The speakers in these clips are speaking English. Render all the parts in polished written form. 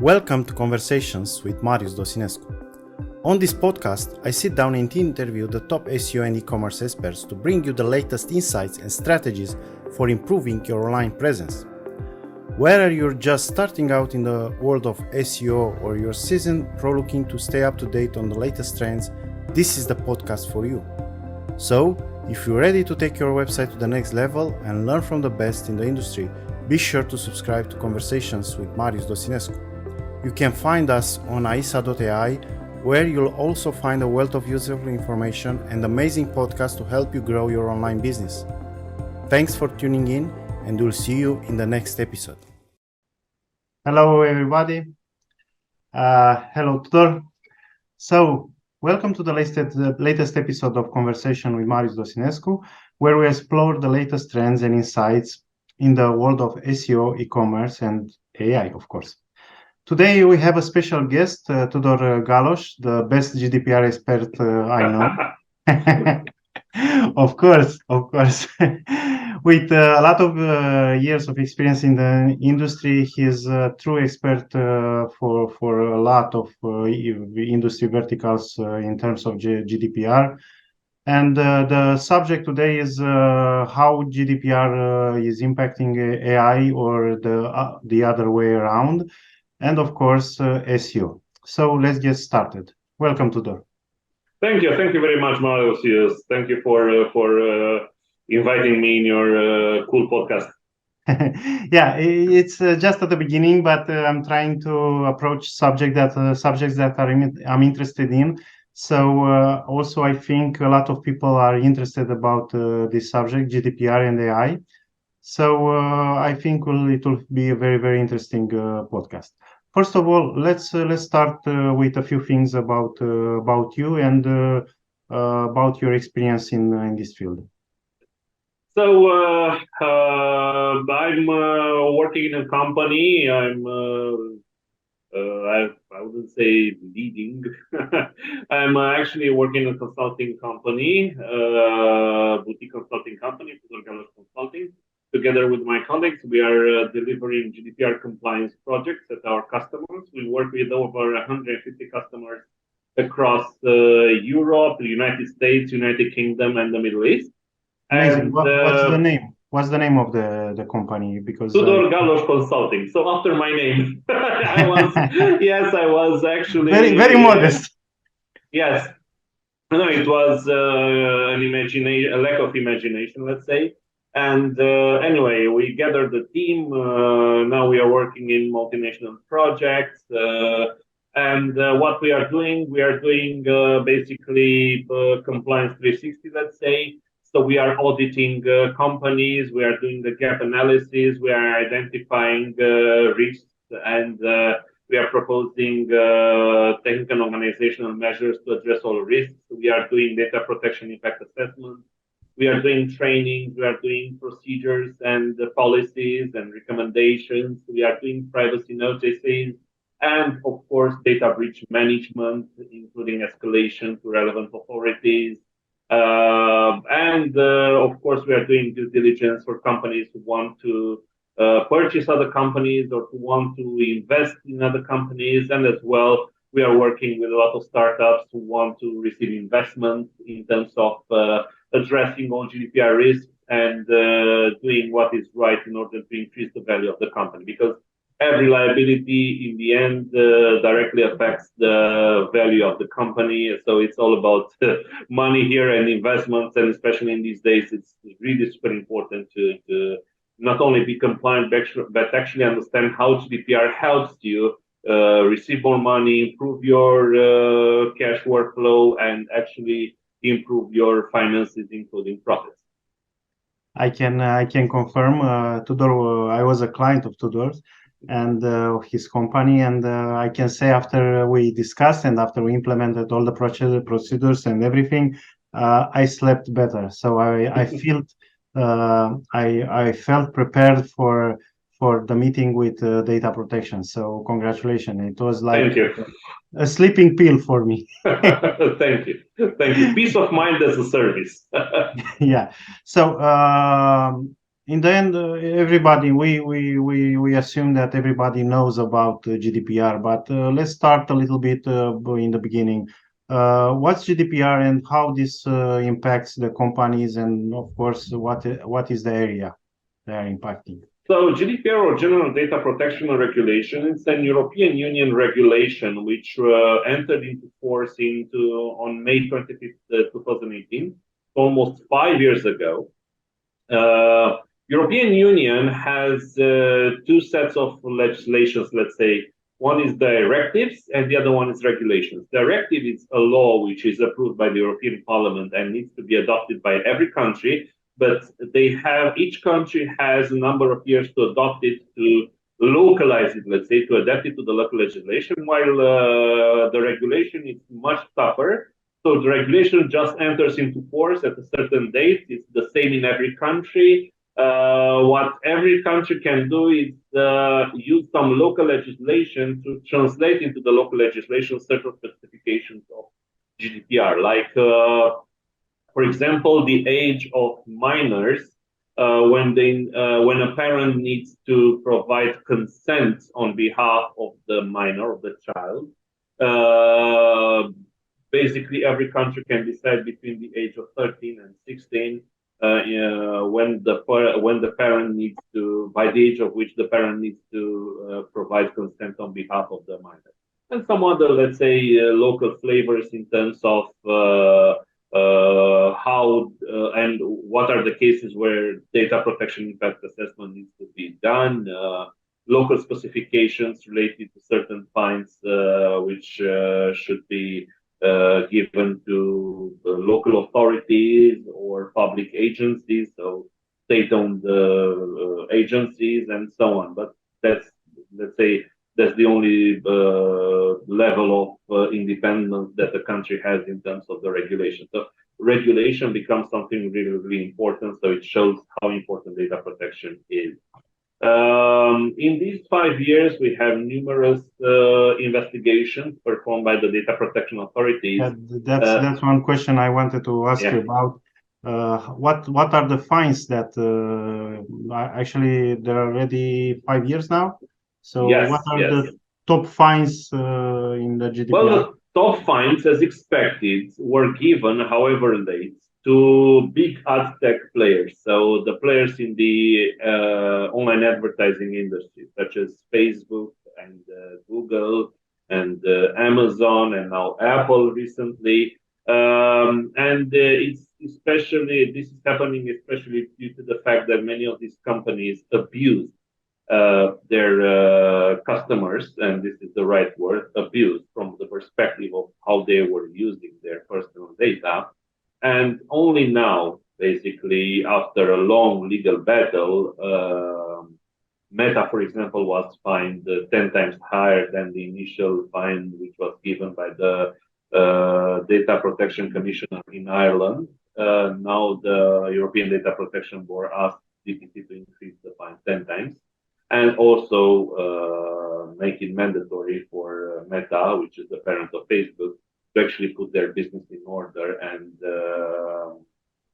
Welcome to Conversations with Marius Dosinescu. On this podcast, I sit down and interview the top SEO and e-commerce experts to bring you the latest insights and strategies for improving your online presence. Whether you're just starting out in the world of SEO or you're seasoned pro looking to stay up to date on the latest trends, this is the podcast for you. So, if you're ready to take your website to the next level and learn from the best in the industry, be sure to subscribe to Conversations with Marius Dosinescu. You can find us on AYSA.ai, where you'll also find a wealth of useful information and amazing podcasts to help you grow your online business. Thanks for tuning in, and we'll see you in the next episode. Hello, everybody. Hello, Tudor. So, welcome to the latest episode of Conversation with Marius Dosinescu, where we explore the latest trends and insights in the world of SEO, e-commerce, and AI, of course. Today, we have a special guest, Tudor Galos, the best GDPR expert I know. Of course. With a lot of years of experience in the industry, he is a true expert for a lot of industry verticals in terms of GDPR. And the subject today is how GDPR is impacting AI or the other way around. And of course, SEO. So let's get started. Welcome, Tudor. Thank you very much, Marius. Yes, thank you for inviting me in your cool podcast. Yeah, it's just at the beginning, but I'm trying to approach subjects that I'm interested in. So also, I think a lot of people are interested about this subject, GDPR and AI. So I think it will be a very, very interesting podcast. First of all, let's start with a few things about you and about your experience in this field. So I'm working in a company. I wouldn't say leading. I'm actually working in a consulting company, boutique consulting company, Tudor Galos Consulting. Together with my colleagues, we are delivering GDPR compliance projects at our customers. We work with over 150 customers across Europe, the United States, United Kingdom, and the Middle East. Amazing. And, what's the name? What's the name of the company? Because Tudor Galos Consulting. So after my name, I was actually very modest. Yes, no, it was a lack of imagination, let's say. And anyway, we gathered the team. Now we are working in multinational projects. And what we are doing basically compliance 360, let's say. So we are auditing companies. We are doing the gap analysis. We are identifying risks, and we are proposing technical and organizational measures to address all risks. We are doing data protection impact assessments. We are doing training, we are doing procedures and policies and recommendations. We are doing privacy notices and, of course, data breach management, including escalation to relevant authorities. Of course, we are doing due diligence for companies who want to purchase other companies or who want to invest in other companies. And as well, we are working with a lot of startups who want to receive investment in terms of addressing all GDPR risks and doing what is right in order to increase the value of the company. Because every liability in the end directly affects the value of the company. So it's all about money here and investments. And especially in these days, it's really super important to not only be compliant, but actually understand how GDPR helps you receive more money, improve your cash workflow, and actually improve your finances, including profits. I can confirm, Tudor. I was a client of Tudor's and his company, and I can say after we discussed and after we implemented all the procedures and everything, I slept better. So I felt prepared for the meeting with data protection. So congratulations. It was like a sleeping pill for me. Thank you. Peace of mind as a service. Yeah. So in the end, everybody, we assume that everybody knows about GDPR, but let's start a little bit in the beginning. What's GDPR and how this impacts the companies, and of course, what is the area they are impacting? So GDPR, or General Data Protection Regulation, it's an European Union regulation which entered into force on May 25th, 2018, almost 5 years ago. European Union has two sets of legislations, let's say. One is directives and the other one is regulations. Directive is a law which is approved by the European Parliament and needs to be adopted by every country, but each country has a number of years to adopt it, to localize it, let's say, to adapt it to the local legislation, while the regulation is much tougher. So the regulation just enters into force at a certain date. It's the same in every country. What every country can do is use some local legislation to translate into the local legislation certain specifications of GDPR, like, for example, the age of minors. When a parent needs to provide consent on behalf of the minor, of the child, basically every country can decide between the age of 13 and 16 when the parent needs to, by the age of which the parent needs to provide consent on behalf of the minor, and some other, let's say, local flavors in terms of how and what are the cases where data protection impact assessment needs to be done, local specifications related to certain fines which should be given to local authorities or public agencies, so state-owned agencies and so on. But let's say, that's the only level of independence that the country has in terms of the regulation. So regulation becomes something really, really important. So it shows how important data protection is. In these 5 years, we have numerous investigations performed by the data protection authorities. That's one question I wanted to ask you about. What are the fines that actually there are already 5 years now? So what are the top fines in the GDPR? Well, the top fines, as expected, were given, however late, to big ad tech players. So the players in the online advertising industry, such as Facebook and Google and Amazon and now Apple recently. This is happening especially due to the fact that many of these companies abuse their customers, and this is the right word, abuse, from the perspective of how they were using their personal data. And only now, basically, after a long legal battle, Meta, for example, was fined 10 times higher than the initial fine which was given by the Data Protection Commissioner in Ireland. Now the European Data Protection Board asked DPC to increase the fine 10 times, and also make it mandatory for Meta, which is the parent of Facebook, to actually put their business in order and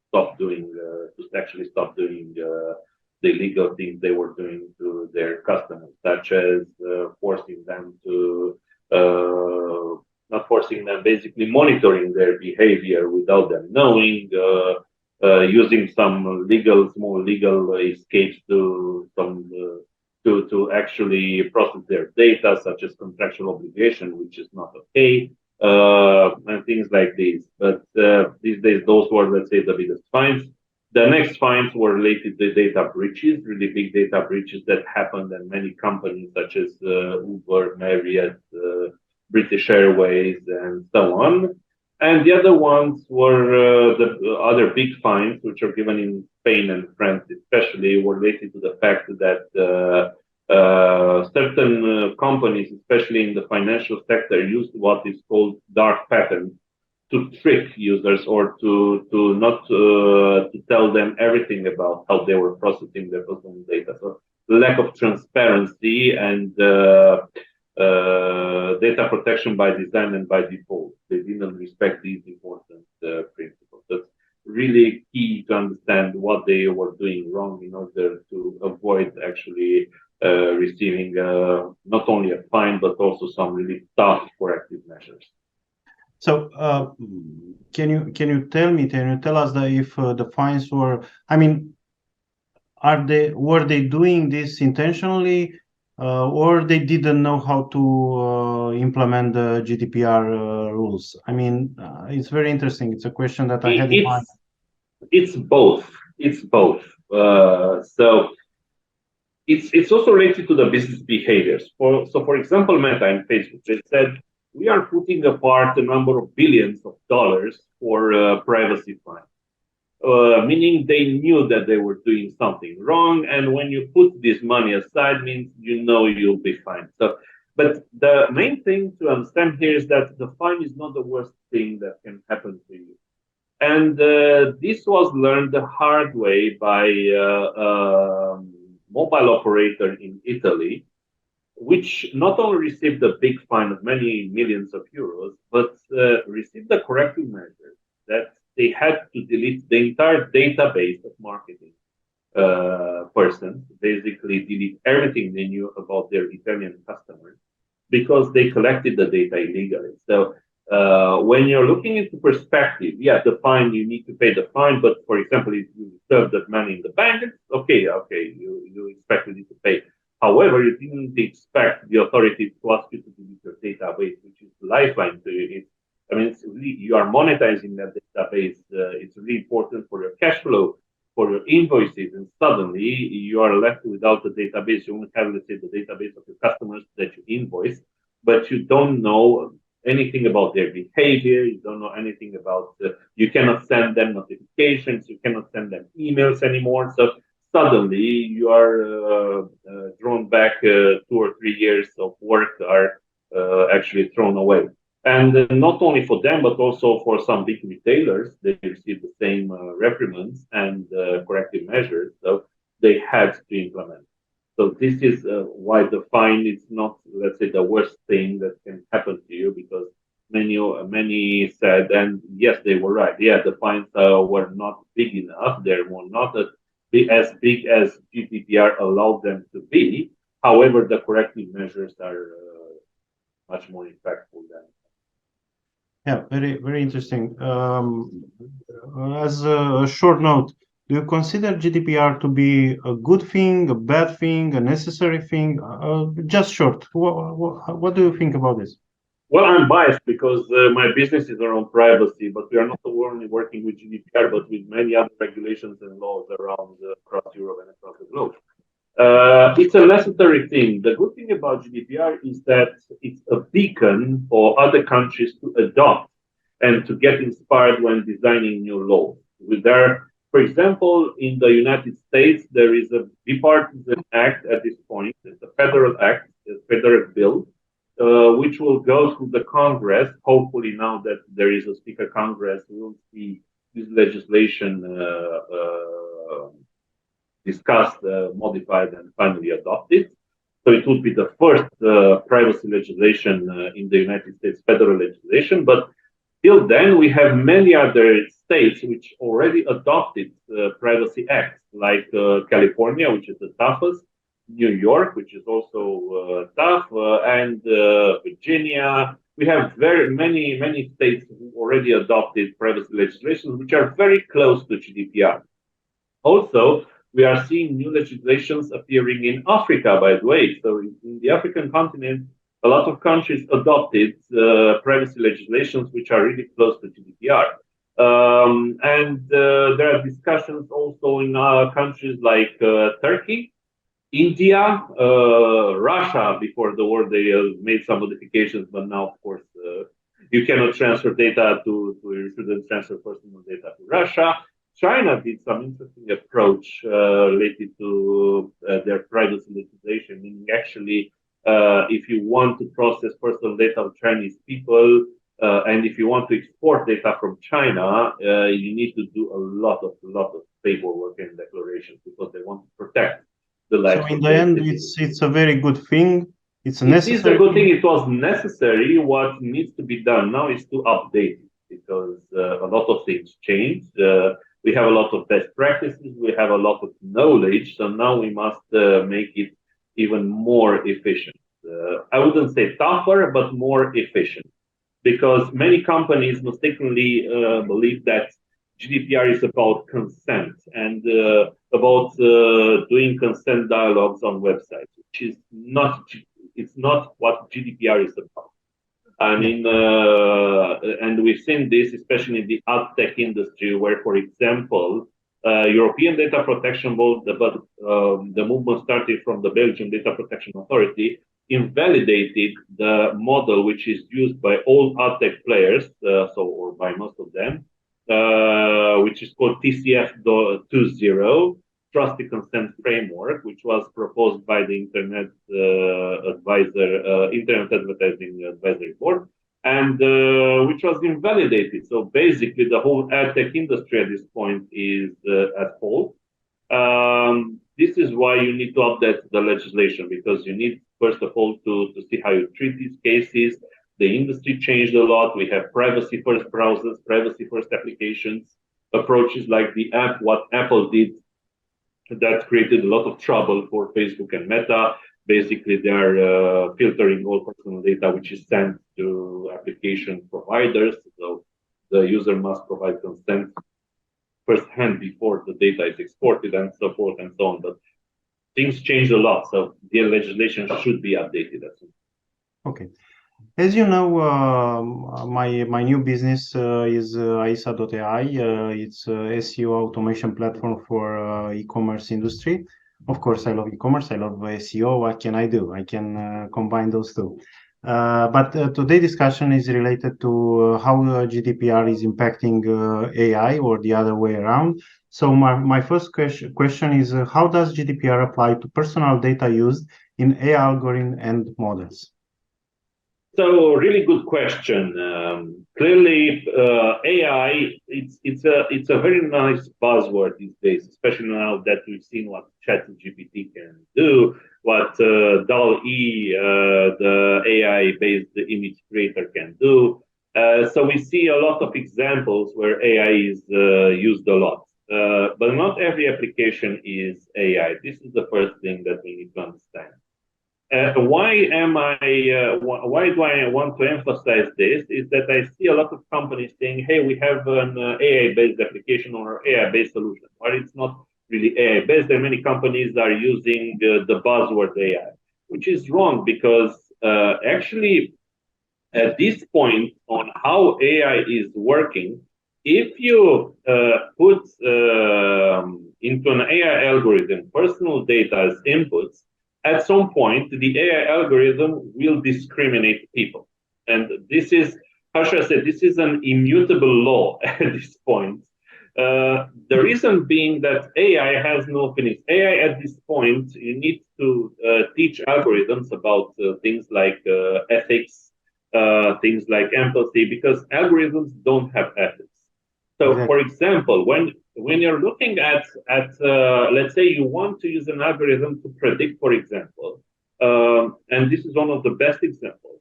stop doing the illegal things they were doing to their customers, such as basically monitoring their behavior without them knowing, using some small legal escapes to actually process their data, such as contractual obligation, which is not okay, and things like this. But these days, those were, let's say, the biggest fines. The next fines were related to data breaches, really big data breaches that happened in many companies, such as Uber, Marriott, British Airways, and so on. And the other ones were the other big fines, which are given in Spain and France, especially, were related to the fact that certain companies, especially in the financial sector, used what is called dark patterns to trick users, or to not to tell them everything about how they were processing their personal data. So lack of transparency and data protection by design and by default. They didn't respect these important principles. That's really key to understand what they were doing wrong in order to avoid actually receiving not only a fine but also some really tough corrective measures. So, can you tell us that if the fines were, I mean, were they doing this intentionally, or they didn't know how to implement the GDPR rules? I mean, it's very interesting. It's a question that I had in mind. It's both. It's both. So it's also related to the business behaviors. For example, Meta and Facebook, they said we are putting apart a number of billions of dollars for privacy fines. Meaning they knew that they were doing something wrong, and when you put this money aside, means you know you'll be fine. So, but the main thing to understand here is that the fine is not the worst thing that can happen to you, and this was learned the hard way by a mobile operator in Italy, which not only received a big fine of many millions of euros, but received a corrective measure that they had to delete the entire database of marketing persons, basically delete everything they knew about their Italian customers because they collected the data illegally. So when you're looking into perspective, yeah, the fine, you need to pay the fine, but for example, if you serve that money in the bank, it's okay, you expected it to pay. However, you didn't expect the authorities to ask you to delete your database, which is the lifeline to you. It's really, you are monetizing that database. It's really important for your cash flow, for your invoices, and suddenly you are left without the database. You only have, let's say, the database of your customers that you invoice, but you don't know anything about their behavior. You don't know anything about, you cannot send them notifications. You cannot send them emails anymore. So suddenly you are drawn back 2 or 3 years of work are actually thrown away. And not only for them, but also for some big retailers, they received the same reprimands and corrective measures. So they had to implement. So this is why the fine is not, let's say, the worst thing that can happen to you, because many said, and yes, they were right. Yeah, the fines were not big enough. They were not as big as GDPR allowed them to be. However, the corrective measures are much more impactful than. Yeah, very interesting. As a short note, do you consider GDPR to be a good thing, a bad thing, a necessary thing? Just short. What do you think about this? Well, I'm biased because my business is around privacy, but we are not only working with GDPR, but with many other regulations and laws around across Europe and across the globe. It's a necessary thing. The good thing about GDPR is that it's a beacon for other countries to adopt and to get inspired when designing new laws. For example, in the United States, there is a bipartisan act at this point. It's a federal act, a federal bill, which will go through the Congress. Hopefully, now that there is a Speaker Congress, we will see this legislation discussed, modified, and finally adopted. So it would be the first privacy legislation in the United States, federal legislation. But till then, we have many other states which already adopted privacy acts, like California, which is the toughest, New York, which is also tough, and Virginia. We have very many states who already adopted privacy legislation, which are very close to GDPR. Also, we are seeing new legislations appearing in Africa, by the way. So in the African continent, a lot of countries adopted privacy legislations which are really close to GDPR. And there are discussions also in countries like Turkey, India, Russia. Before the war, they made some modifications, but now, of course, you cannot transfer data you shouldn't transfer personal data to Russia. China did some interesting approach related to their privacy legislation, meaning actually, if you want to process personal data of Chinese people, and if you want to export data from China, you need to do a lot of paperwork and declarations because they want to protect the lives. So in the end, it's a very good thing. It's a necessary. It is a good thing. It was necessary. What needs to be done now is to update it because a lot of things changed. We have a lot of best practices. We have a lot of knowledge. So now we must make it even more efficient. I wouldn't say tougher, but more efficient, because many companies mistakenly believe that GDPR is about consent and about doing consent dialogues on websites, which is not. It's not what GDPR is about. I mean, and we've seen this especially in the ad tech industry, where, for example, European Data Protection Board, but the movement started from the Belgian Data Protection Authority, invalidated the model which is used by all ad tech players, or by most of them, which is called TCF 2.0, Trusted Consent Framework, which was proposed by the Internet Advertising Advisory Board, and which was invalidated. So basically, the whole ad tech industry at this point is at fault. This is why you need to update the legislation, because you need, first of all, to see how you treat these cases. The industry changed a lot. We have privacy first browsers, privacy first applications, approaches like what Apple did, that created a lot of trouble for Facebook and Meta. Basically, they are filtering all personal data which is sent to application providers. So the user must provide consent firsthand before the data is exported, and so forth and so on. But things changed a lot, so the legislation should be updated as well. Okay. As you know, my new business is AYSA.ai. It's a SEO automation platform for e-commerce industry. Of course, I love e-commerce. I love SEO. What can I do? I can combine those two. But today's discussion is related to how GDPR is impacting AI, or the other way around. So my first question is, how does GDPR apply to personal data used in AI algorithm and models? So, really good question. Clearly, AI, it's a very nice buzzword these days, especially now that we've seen what ChatGPT can do, what DALL-E, the AI-based image creator, can do. So we see a lot of examples where AI is used a lot. But not every application is AI. This is the first thing that we need to understand. Why do I want to emphasize this? Is that I see a lot of companies saying, hey, we have an AI-based application or AI-based solution. But it's not really AI-based. There are many companies that are using the buzzword AI, which is wrong, because actually, at this point on how AI is working, if you put into an AI algorithm personal data as inputs, at some point, the AI algorithm will discriminate people. And this is, how should I say, this is an immutable law at this point. The reason being that AI has no feelings. AI at this point, you need to teach algorithms about things like ethics, things like empathy, because algorithms don't have ethics. So, for example, when you're looking at let's say you want to use an algorithm to predict, for example, and this is one of the best examples,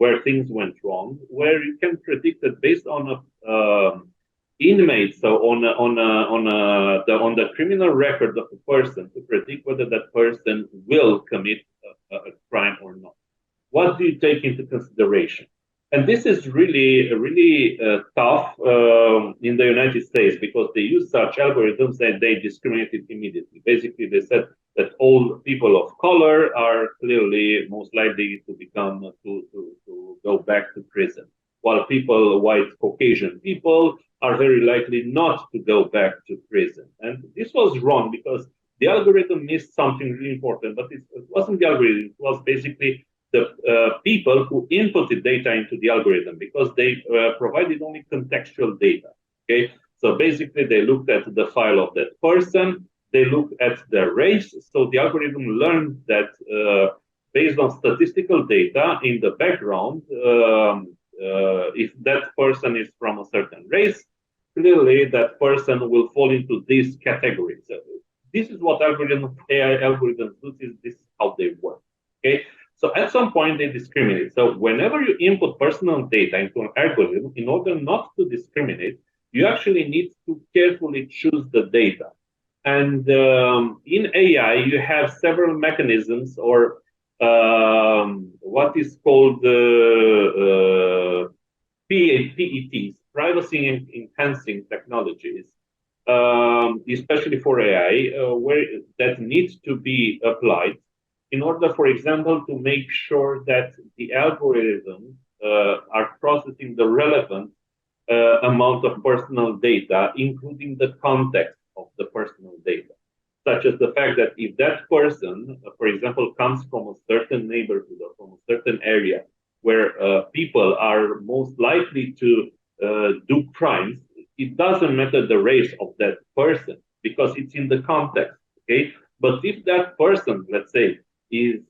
where things went wrong, where you can predict that based on a inmate, so on the criminal record of a person, to predict whether that person will commit a crime or not. What do you take into consideration? And this is really tough in the United States, because they use such algorithms that they discriminated immediately. Basically, they said that all people of color are clearly most likely to go back to prison, while white Caucasian people are very likely not to go back to prison. And this was wrong, because the algorithm missed something really important, but it wasn't the algorithm. It was basically the people who inputted data into the algorithm, because they provided only contextual data. Okay, so basically they looked at the file of that person, they looked at their race. So the algorithm learned that based on statistical data in the background, if that person is from a certain race, clearly that person will fall into this category. So this is what AI algorithms do. This is how they work. Okay. So at some point they discriminate. So whenever you input personal data into an algorithm, in order not to discriminate, you actually need to carefully choose the data. And in AI, you have several mechanisms or what is called PETs, privacy enhancing technologies, especially for AI, where that needs to be applied in order, for example, to make sure that the algorithms are processing the relevant amount of personal data, including the context of the personal data, such as the fact that if that person, for example, comes from a certain neighborhood or from a certain area where people are most likely to do crimes, it doesn't matter the race of that person because it's in the context. Okay, but if that person, let's say, is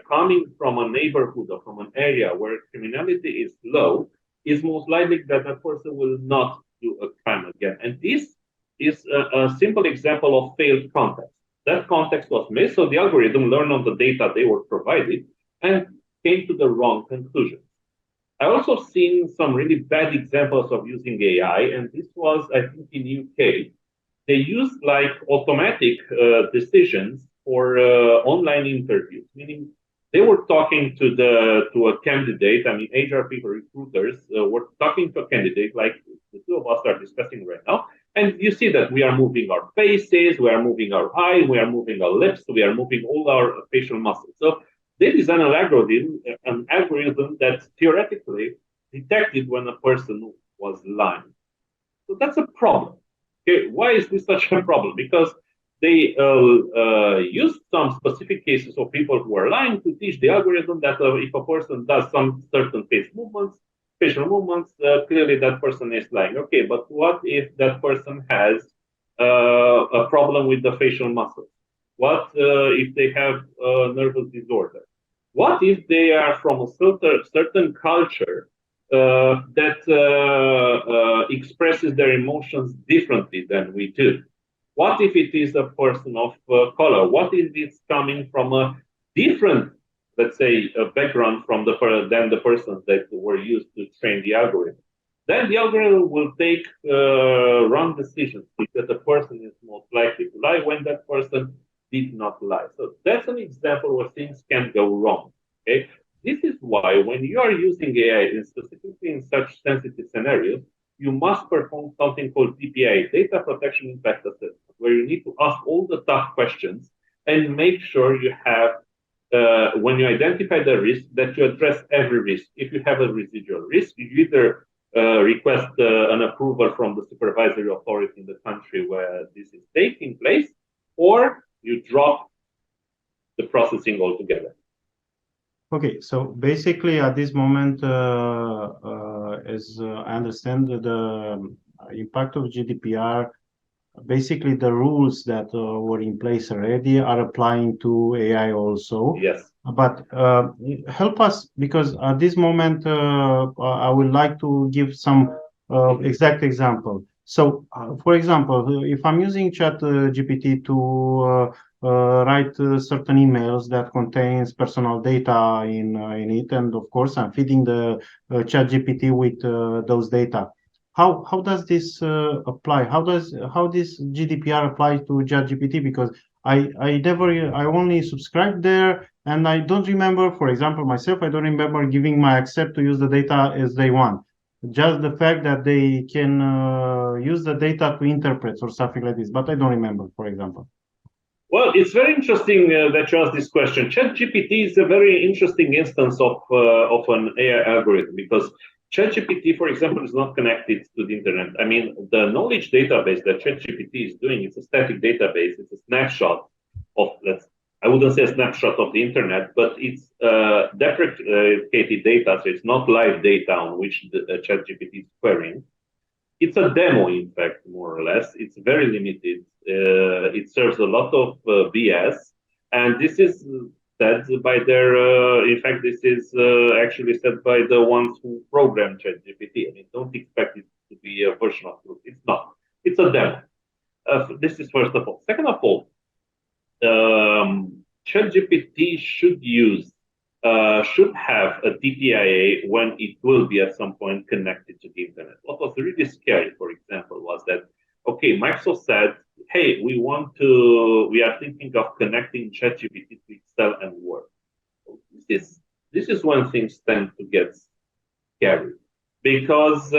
coming from a neighborhood or from an area where criminality is low, it's most likely that that person will not do a crime again. And this is a simple example of failed context. That context was missed, so the algorithm learned on the data they were provided and came to the wrong conclusion. I also seen some really bad examples of using AI, and this was, I think, in UK. They used like automatic decisions for online interviews, meaning they were talking to a candidate. I mean, HR people, recruiters were talking to a candidate, like the two of us are discussing right now. And you see that we are moving our faces, we are moving our eyes, we are moving our lips, we are moving all our facial muscles. So they designed an algorithm that theoretically detected when a person was lying. So that's a problem. Okay, why is this such a problem? Because they used some specific cases of people who are lying to teach the algorithm that if a person does some certain facial movements, clearly that person is lying. Okay, but what if that person has a problem with the facial muscles? What if they have a nervous disorder? What if they are from a certain culture that expresses their emotions differently than we do? What if it is a person of color? What if it's coming from a different, let's say, a background from than the persons that were used to train the algorithm? Then the algorithm will take wrong decisions because the person is most likely to lie when that person did not lie. So that's an example where things can go wrong. Okay, this is why when you are using AI, and specifically in such sensitive scenarios, you must perform something called DPA, Data Protection Impact Assessment, where you need to ask all the tough questions and make sure you have, when you identify the risk, that you address every risk. If you have a residual risk, you either request an approval from the supervisory authority in the country where this is taking place, or you drop the processing altogether. Okay, so basically at this moment, as I understand, the impact of GDPR, basically the rules that were in place already are applying to AI also. Yes. But help us, because at this moment, I would like to give some exact example. So, for example, if I'm using Chat GPT to write certain emails that contains personal data in it, and of course, I'm feeding the Chat GPT with those data. How does this apply? How this GDPR apply to ChatGPT? Because I only subscribe there, and I don't remember, for example, myself, I don't remember giving my accept to use the data as they want. Just the fact that they can use the data to interpret or something like this, but I don't remember, for example. Well, it's very interesting that you asked this question. ChatGPT is a very interesting instance of an AI algorithm because ChatGPT, for example, is not connected to the internet. I mean, the knowledge database that ChatGPT is doing, it's a static database. It's a snapshot of, I wouldn't say a snapshot of the internet, but it's deprecated data, so it's not live data on which the ChatGPT is querying. It's a demo, in fact, more or less. It's very limited. It serves a lot of BS, and this is said by their. In fact, this is actually said by the ones who programmed ChatGPT. I mean, don't expect it to be a version of truth. It's not. It's a demo. This is first of all. Second of all, ChatGPT should use should have a DPIA when it will be at some point connected to the internet. What was really scary, for example, was that, okay, Microsoft said, hey, we are thinking of connecting ChatGPT to Excel and Word. This is when things tend to get scary, because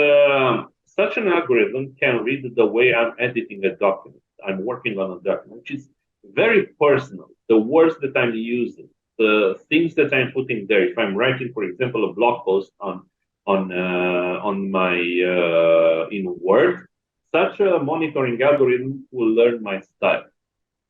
such an algorithm can read the way I'm editing a document. I'm working on a document, which is very personal. The words that I'm using, the things that I'm putting there. If I'm writing, for example, a blog post on my in Word, such a monitoring algorithm will learn my style,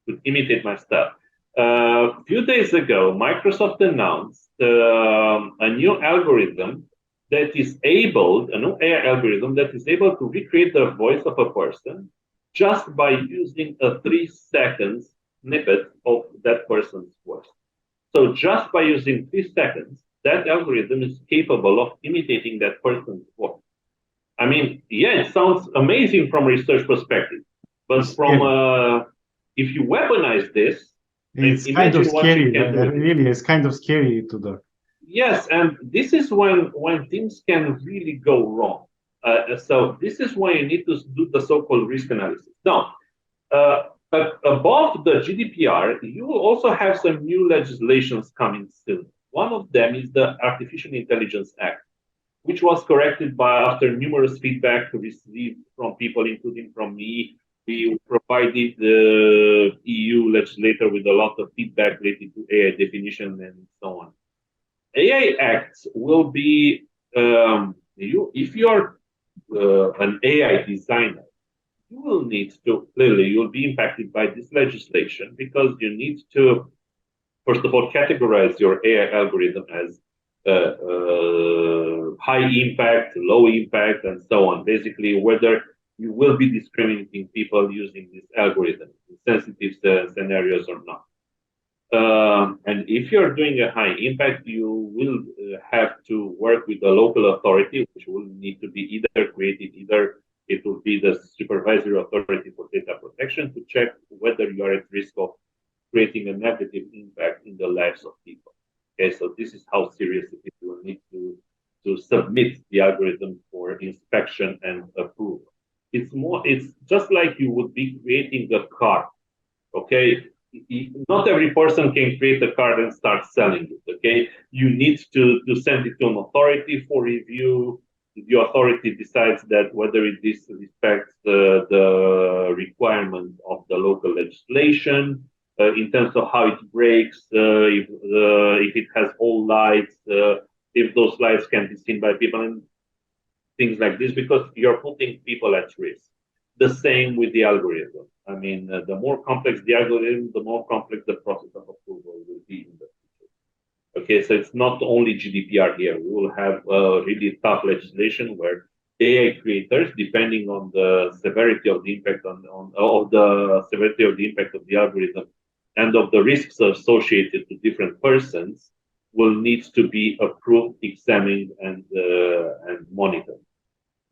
to imitate my style. A few days ago, Microsoft announced a new algorithm that is able, a new AI algorithm that is able to recreate the voice of a person just by using a 3 seconds snippet of that person's voice. So just by using 3 seconds, that algorithm is capable of imitating that person's voice. I mean, yeah, it sounds amazing from a research perspective, but if you weaponize this, it's kind of scary. Really, it's kind of scary, Tudor. Yes, and this is when things can really go wrong. So this is why you need to do the so-called risk analysis. Now, above the GDPR, you will also have some new legislations coming soon. One of them is the Artificial Intelligence Act, which was corrected after numerous feedback received from people, including from me. We provided the EU legislator with a lot of feedback related to AI definition and so on. AI acts will be, if you're an AI designer, you will need to, clearly, you'll be impacted by this legislation, because you need to, first of all, categorize your AI algorithm as high impact, low impact, and so on. Basically, whether you will be discriminating people using this algorithm in sensitive scenarios or not. And if you're doing a high impact, you will have to work with the local authority, which will need to be either created, either it will be the supervisory authority for data protection, to check whether you are at risk of creating a negative impact in the lives of people. Okay, so this is how serious it is. You will need to submit the algorithm for inspection and approval. It's just like you would be creating a car. Okay, not every person can create a car and start selling it. Okay, you need to send it to an authority for review. The authority decides that whether this respects the requirement of the local legislation in terms of how it brakes, if it has all lights, if those lights can be seen by people, and things like this, because you're putting people at risk. The same with the algorithm. I mean, the more complex the algorithm, the more complex the process of approval will be in the future. Okay, so it's not only GDPR here. We will have really tough legislation where AI creators, depending on the severity of the impact of the algorithm and of the risks associated to different persons, will need to be approved, examined, and monitored.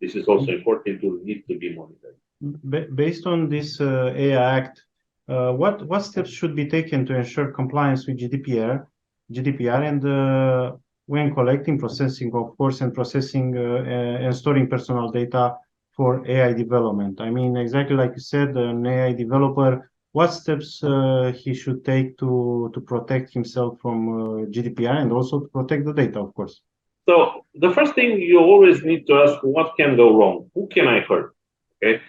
This is also important. It will need to be monitored. Based on this AI Act, what steps should be taken to ensure compliance with GDPR, and when collecting, processing, of course, and processing and storing personal data for AI development? I mean, exactly like you said, an AI developer, what steps he should take to protect himself from GDPR and also to protect the data, of course? So the first thing you always need to ask, what can go wrong? Who can I hurt? Okay.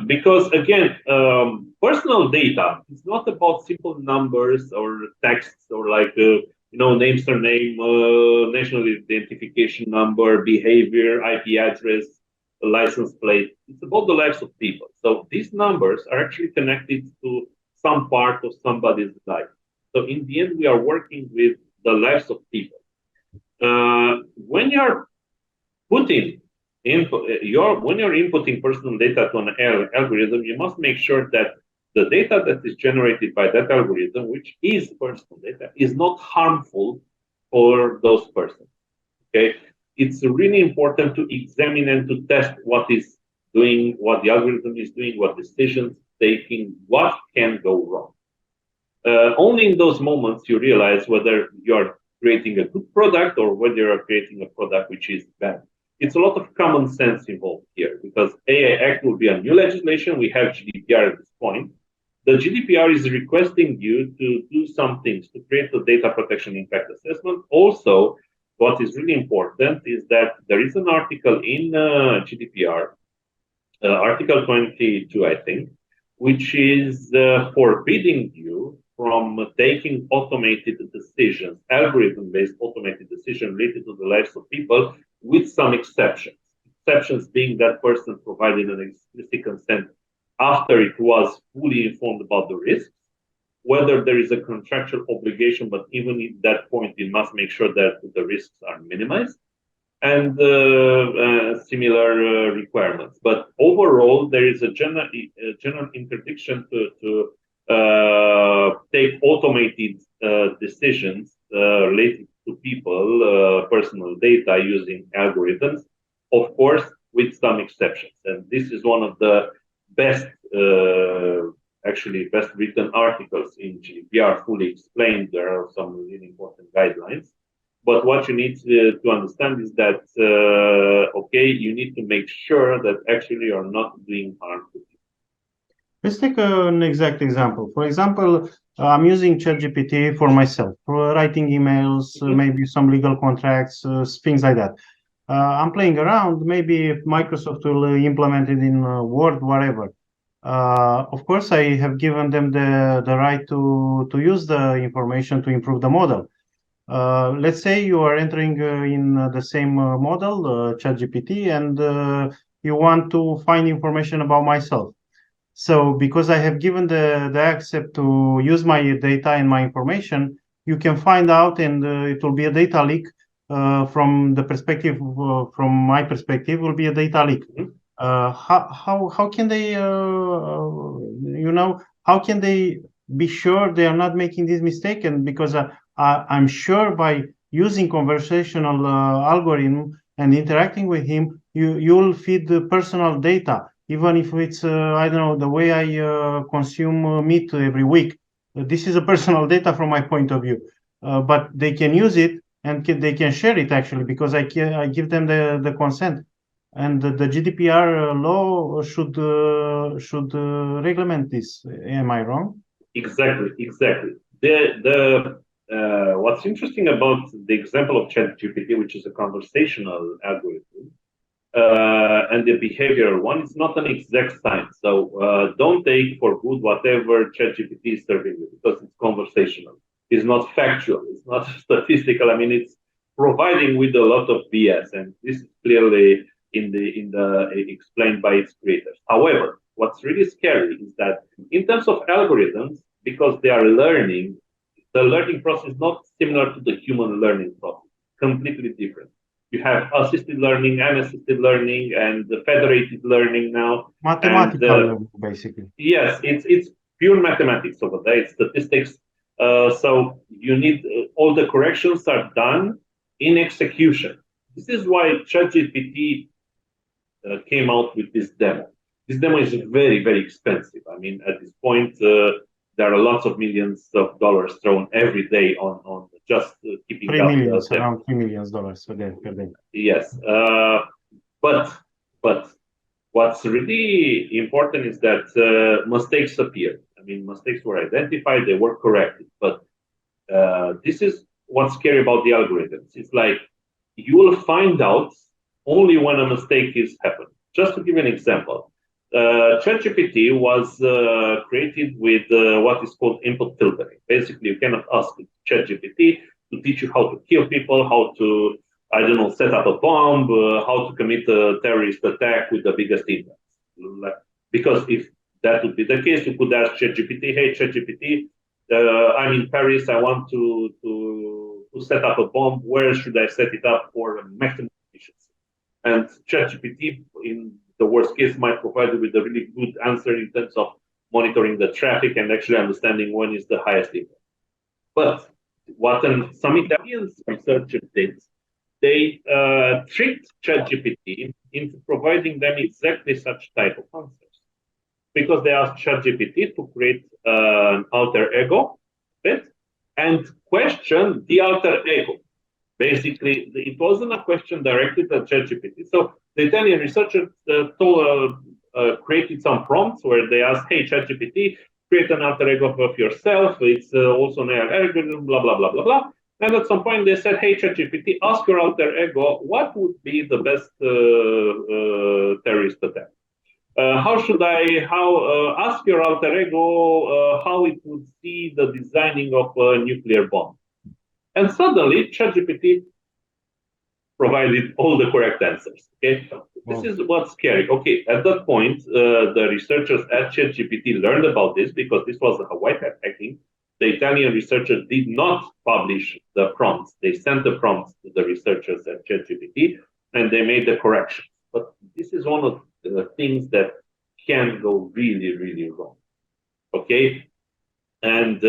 Because again, personal data is not about simple numbers or texts or like, name, surname, national identification number, behavior, IP address, license plate. It's about the lives of people. So these numbers are actually connected to some part of somebody's life. So in the end, we are working with the lives of people. When you're inputting personal data to an algorithm, you must make sure that the data that is generated by that algorithm, which is personal data, is not harmful for those persons. Okay, it's really important to examine and to test what is doing, what the algorithm is doing, what decisions taking, what can go wrong. Only in those moments you realize whether you're creating a good product or whether you're creating a product which is bad. It's a lot of common sense involved here because AI Act will be a new legislation. We have GDPR at this point. The GDPR is requesting you to do some things to create a data protection impact assessment. Also, what is really important is that there is an article in GDPR, Article 22, I think, which is forbidding you from taking automated decisions, algorithm-based automated decisions related to the lives of people with some exceptions. Exceptions being that person provided an explicit consent after it was fully informed about the risks, whether there is a contractual obligation, but even at that point, you must make sure that the risks are minimized, and similar requirements. But overall, there is a general interdiction to take automated decisions related to people, personal data using algorithms, of course, with some exceptions. And this is one of the best written articles in GDPR, fully explained. There are some really important guidelines. But what you need to understand is that, you need to make sure that actually you're not doing harm to people. Let's take an exact example. For example, I'm using ChatGPT for myself, for writing emails, maybe some legal contracts, things like that. I'm playing around. Maybe Microsoft will implement it in Word, whatever. Of course, I have given them the right to use the information to improve the model. Let's say you are entering in the same model, ChatGPT, and you want to find information about myself. So because I have given the accept to use my data and my information, you can find out, and it will be a data leak from the perspective, from my perspective, will be a data leak. How can they, how can they be sure they are not making this mistake? And because I'm sure by using conversational algorithm and interacting with him, you'll feed the personal data, even if it's I don't know, the way I consume meat every week. This is a personal data from my point of view, but they can use it and they can share it actually because I give them the consent. And the GDPR law should regulate this. Am I wrong? Exactly. What's interesting about the example of ChatGPT, which is a conversational algorithm, and the behavioral one, is not an exact science. So don't take for good whatever ChatGPT is serving you because it's conversational. It's not factual. It's not statistical. I mean, it's providing with a lot of BS, and this is clearly explained by its creators. However, what's really scary is that in terms of algorithms, because they are learning, the learning process is not similar to the human learning process, completely different. You have assisted learning, unassisted learning, and the federated learning now. Mathematical learning, basically. Yes, it's pure mathematics over there. It's statistics. So you need all the corrections are done in execution. This is why ChatGPT came out with this demo. This demo is very, very expensive. I mean, at this point, there are lots of millions of dollars thrown every day on just keeping up. Around $3 million per day. Yes, but what's really important is that mistakes appear. I mean, mistakes were identified, they were corrected. But this is what's scary about the algorithms. It's like you will find out only when a mistake is happened. Just to give you an example, ChatGPT was created with what is called input filtering. Basically, you cannot ask ChatGPT to teach you how to kill people, how to, I don't know, set up a bomb, how to commit a terrorist attack with the biggest impact. Because if that would be the case, you could ask ChatGPT, hey, ChatGPT, I'm in Paris, I want to set up a bomb. Where should I set it up for maximum efficiency? And ChatGPT, in the worst case, might provide you with a really good answer in terms of monitoring the traffic and actually understanding when is the highest impact. But what some Italian researchers did, they tricked ChatGPT into providing them exactly such type of answers. Because they asked ChatGPT to create an alter ego bit, and question the alter ego. Basically, it wasn't a question directed at ChatGPT. So the Italian researchers created some prompts where they asked, "Hey, ChatGPT, create an alter ego of yourself. It's also an AI algorithm, blah blah blah blah blah." And at some point, they said, "Hey, ChatGPT, ask your alter ego what would be the best terrorist attack. Ask your alter ego how it would see the designing of a nuclear bomb." And suddenly, ChatGPT provided all the correct answers. Okay, this is what's scary. Okay, at that point, the researchers at ChatGPT learned about this because this was a white hat hacking. The Italian researchers did not publish the prompts. They sent the prompts to the researchers at ChatGPT, and they made the corrections. But this is one of the things that can go really, really wrong. Okay, and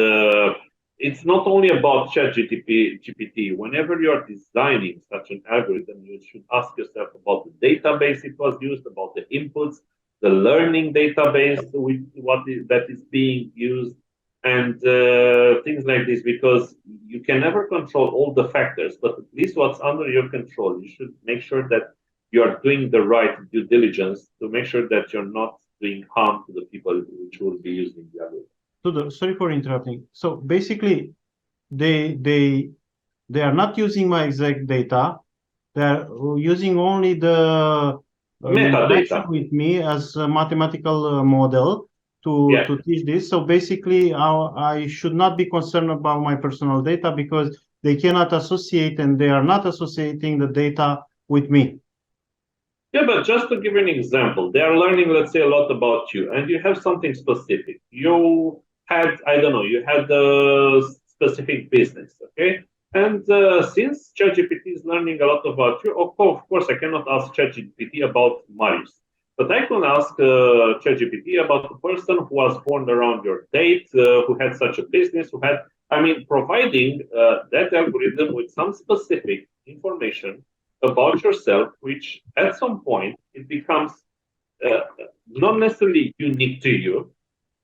it's not only about ChatGPT. Whenever you're designing such an algorithm, you should ask yourself about the database it was used, about the inputs, the learning database that is being used, and things like this, because you can never control all the factors, but at least what's under your control, you should make sure that you're doing the right due diligence to make sure that you're not doing harm to the people which will be using the algorithm. Tudor, sorry for interrupting. So basically, they are not using my exact data. They are using only the metadata with me as a mathematical model to teach this. So basically, I should not be concerned about my personal data because they cannot associate and they are not associating the data with me. Yeah, but just to give you an example, they are learning, let's say, a lot about you, and you have something specific. You had, I don't know, you had a specific business, okay? And since ChatGPT is learning a lot about you, of course, I cannot ask ChatGPT about Marius, but I can ask ChatGPT about the person who was born around your date, who had such a business, providing that algorithm with some specific information about yourself, which at some point it becomes not necessarily unique to you,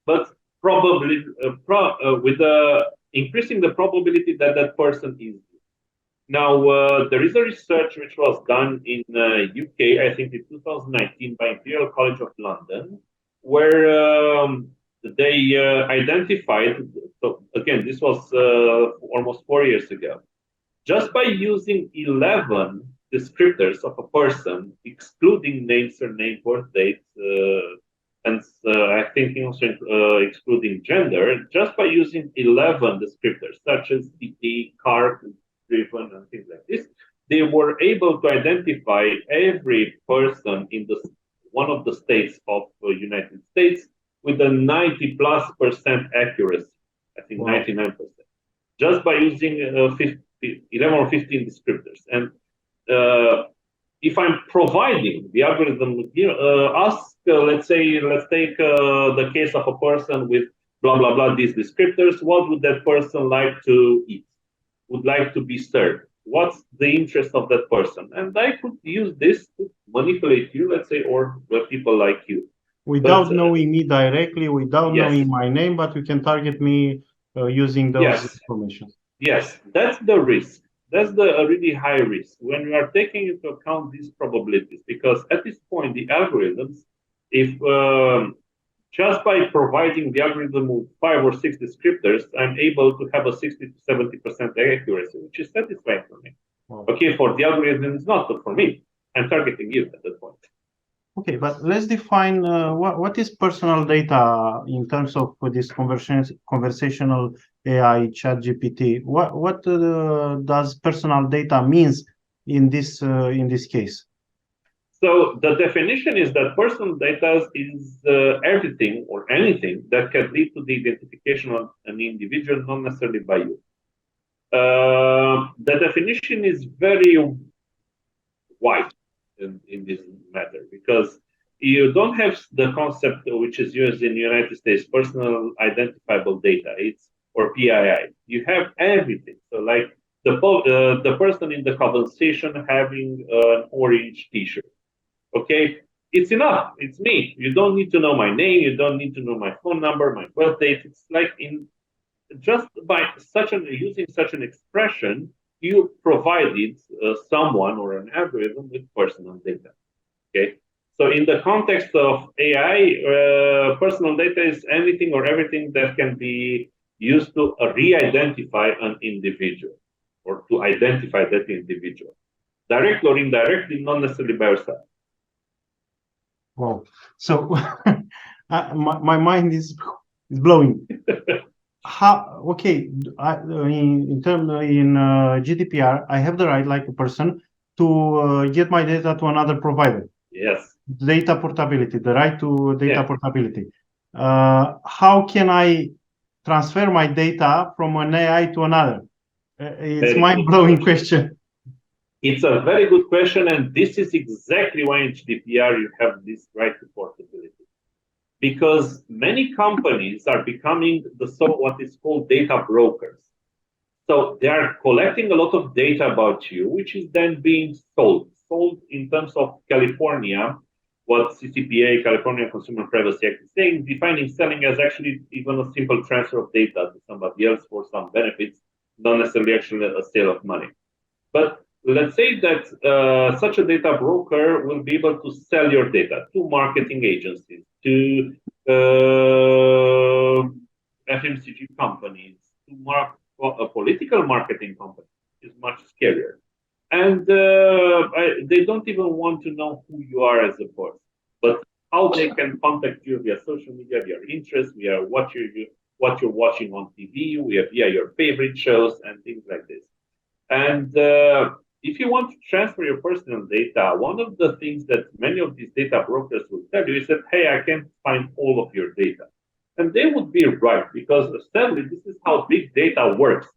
but probably with increasing the probability that that person is you. Now, there is a research which was done in UK, I think in 2019, by Imperial College of London, where they identified, so again, this was almost 4 years ago, just by using 11 descriptors of a person, excluding name, surname, birth date, and I think also excluding gender, just by using 11 descriptors, such as PT, car driven, and things like this, they were able to identify every person in one of the states of the United States with a 90+% accuracy. I think 99%, just by using 11 or 15 descriptors. And if I'm providing the algorithm, let's take the case of a person with blah, blah, blah, these descriptors, what would that person like to eat? Would like to be served? What's the interest of that person? And I could use this to manipulate you, let's say, or people like you. Without knowing me directly, without knowing my name, but you can target me using those information. Yes, that's the risk. That's a really high risk when you are taking into account these probabilities, because at this point, the algorithms, if just by providing the algorithm with 5 or 6 descriptors, I'm able to have a 60 to 70% accuracy, which is satisfying for me. Okay, for the algorithm, it's not, but for me, I'm targeting you at that point. Okay, but let's define what is personal data in terms of this conversational AI ChatGPT. What does personal data means in this case? So the definition is that personal data is everything or anything that can lead to the identification of an individual, not necessarily by you. The definition is very wide in this matter, because you don't have the concept which is used in the United States, personal identifiable data, or PII. You have everything. So like the person in the conversation having an orange T-shirt. Okay, it's enough. It's me. You don't need to know my name. You don't need to know my phone number, my birth date. It's like just by using such an expression, you provided someone or an algorithm with personal data. Okay. So in the context of AI, personal data is anything or everything that can be used to re-identify an individual or to identify that individual, directly or indirectly, not necessarily by yourself. Wow. So my mind is blowing. Okay, in GDPR, I have the right, like a person, to get my data to another provider. Yes. Data portability, the right to data portability. How can I transfer my data from an AI to another? It's mind-blowing question. It's a very good question, and this is exactly why in GDPR you have this right to portability. Because many companies are becoming what is called data brokers. So they are collecting a lot of data about you, which is then being sold. Sold in terms of California, what CCPA, California Consumer Privacy Act, is saying, defining selling as actually even a simple transfer of data to somebody else for some benefits, not necessarily actually a sale of money. But let's say that such a data broker will be able to sell your data to marketing agencies, to FMCG companies, to political marketing companies. Is much scarier. And they don't even want to know who you are as a person, but how they can contact you via social media, via interests, via what you're watching on TV, via your favorite shows and things like this. And if you want to transfer your personal data, one of the things that many of these data brokers will tell you is that, hey, I can't find all of your data. And they would be right, because sadly, this is how big data works.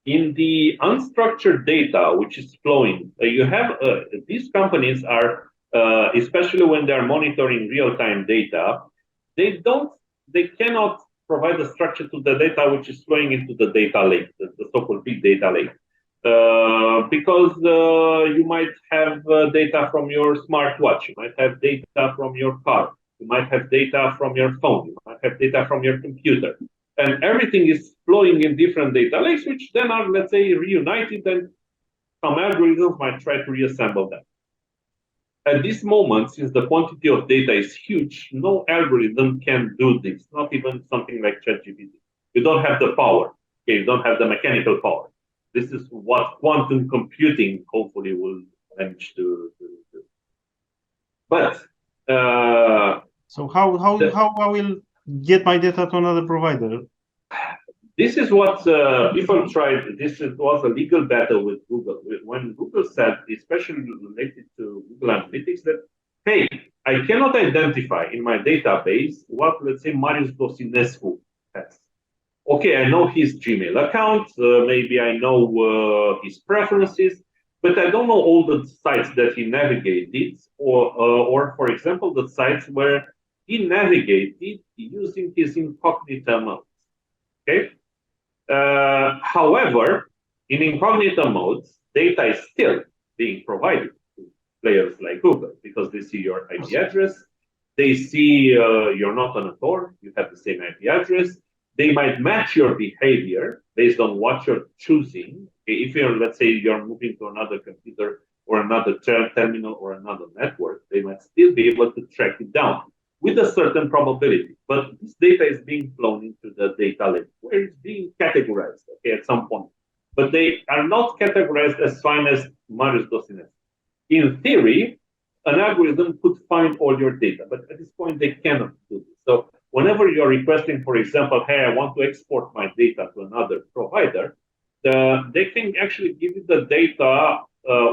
In the unstructured data, which is flowing, you have these companies are, especially when they're monitoring real-time data, they cannot provide a structure to the data which is flowing into the data lake, the so-called big data lake. Because you might have data from your smartwatch, you might have data from your car, you might have data from your phone, you might have data from your computer. And everything is flowing in different data lakes, which then are, let's say, reunited, and some algorithms might try to reassemble them. At this moment, since the quantity of data is huge, no algorithm can do this, not even something like ChatGPT. You don't have the power, okay? You don't have the mechanical power. This is what quantum computing hopefully will manage to do. But so how I will get my data to another provider? This is what people tried. Was a legal battle with Google. When Google said, especially related to Google Analytics, that, hey, I cannot identify in my database what, let's say, Marius Dosinescu has. Okay, I know his Gmail account, maybe I know his preferences, but I don't know all the sites that he navigated, or for example, the sites where he navigated using his incognito mode. Okay. However, in incognito modes, data is still being provided to players like Google, because they see your IP address, they see you're not an author, you have the same IP address, they might match your behavior based on what you're choosing. If you're, let's say, you're moving to another computer or another terminal or another network, they might still be able to track it down with a certain probability. But this data is being flown into the data lake, where it's being categorized, okay, at some point. But they are not categorized as fine as Marius Dosinescu. In theory, an algorithm could find all your data, but at this point, they cannot do this. So whenever you're requesting, for example, hey, I want to export my data to another provider, they can actually give you the data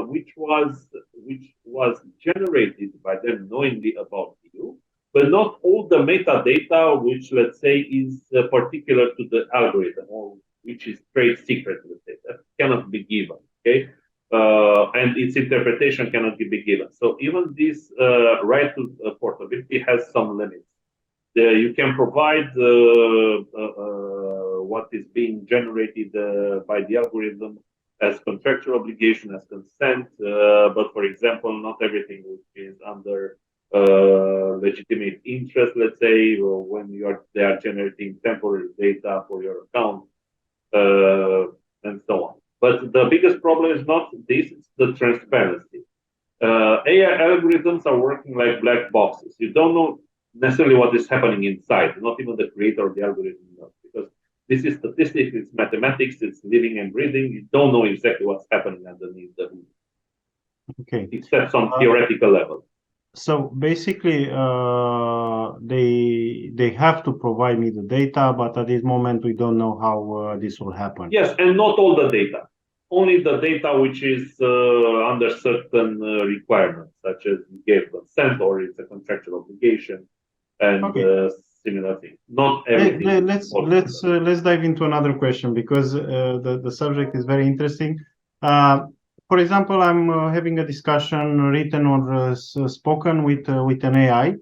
which was generated by them knowingly about you, but not all the metadata which, let's say, is particular to the algorithm, or which is trade secret, let's say. That cannot be given, okay? And its interpretation cannot be given. So even this right to portability has some limits. You can provide what is being generated by the algorithm as contractual obligation, as consent, but for example, not everything which is under legitimate interest, let's say, or when they are generating temporary data for your account, and so on. But the biggest problem is not this; it's the transparency. AI algorithms are working like black boxes. You don't know necessarily what is happening inside, not even the creator of the algorithm knows, because this is statistics, it's mathematics, it's living and breathing. You don't know exactly what's happening underneath the hood, Okay. except some theoretical level. So basically, they have to provide me the data, but at this moment we don't know how this will happen. Yes, and not all the data. Only the data which is under certain requirements, such as you gave consent or it's a contractual obligation, and similar things. Not everything. Let's dive into another question, because the subject is very interesting. For example, I'm having a discussion, written or spoken, with an AI,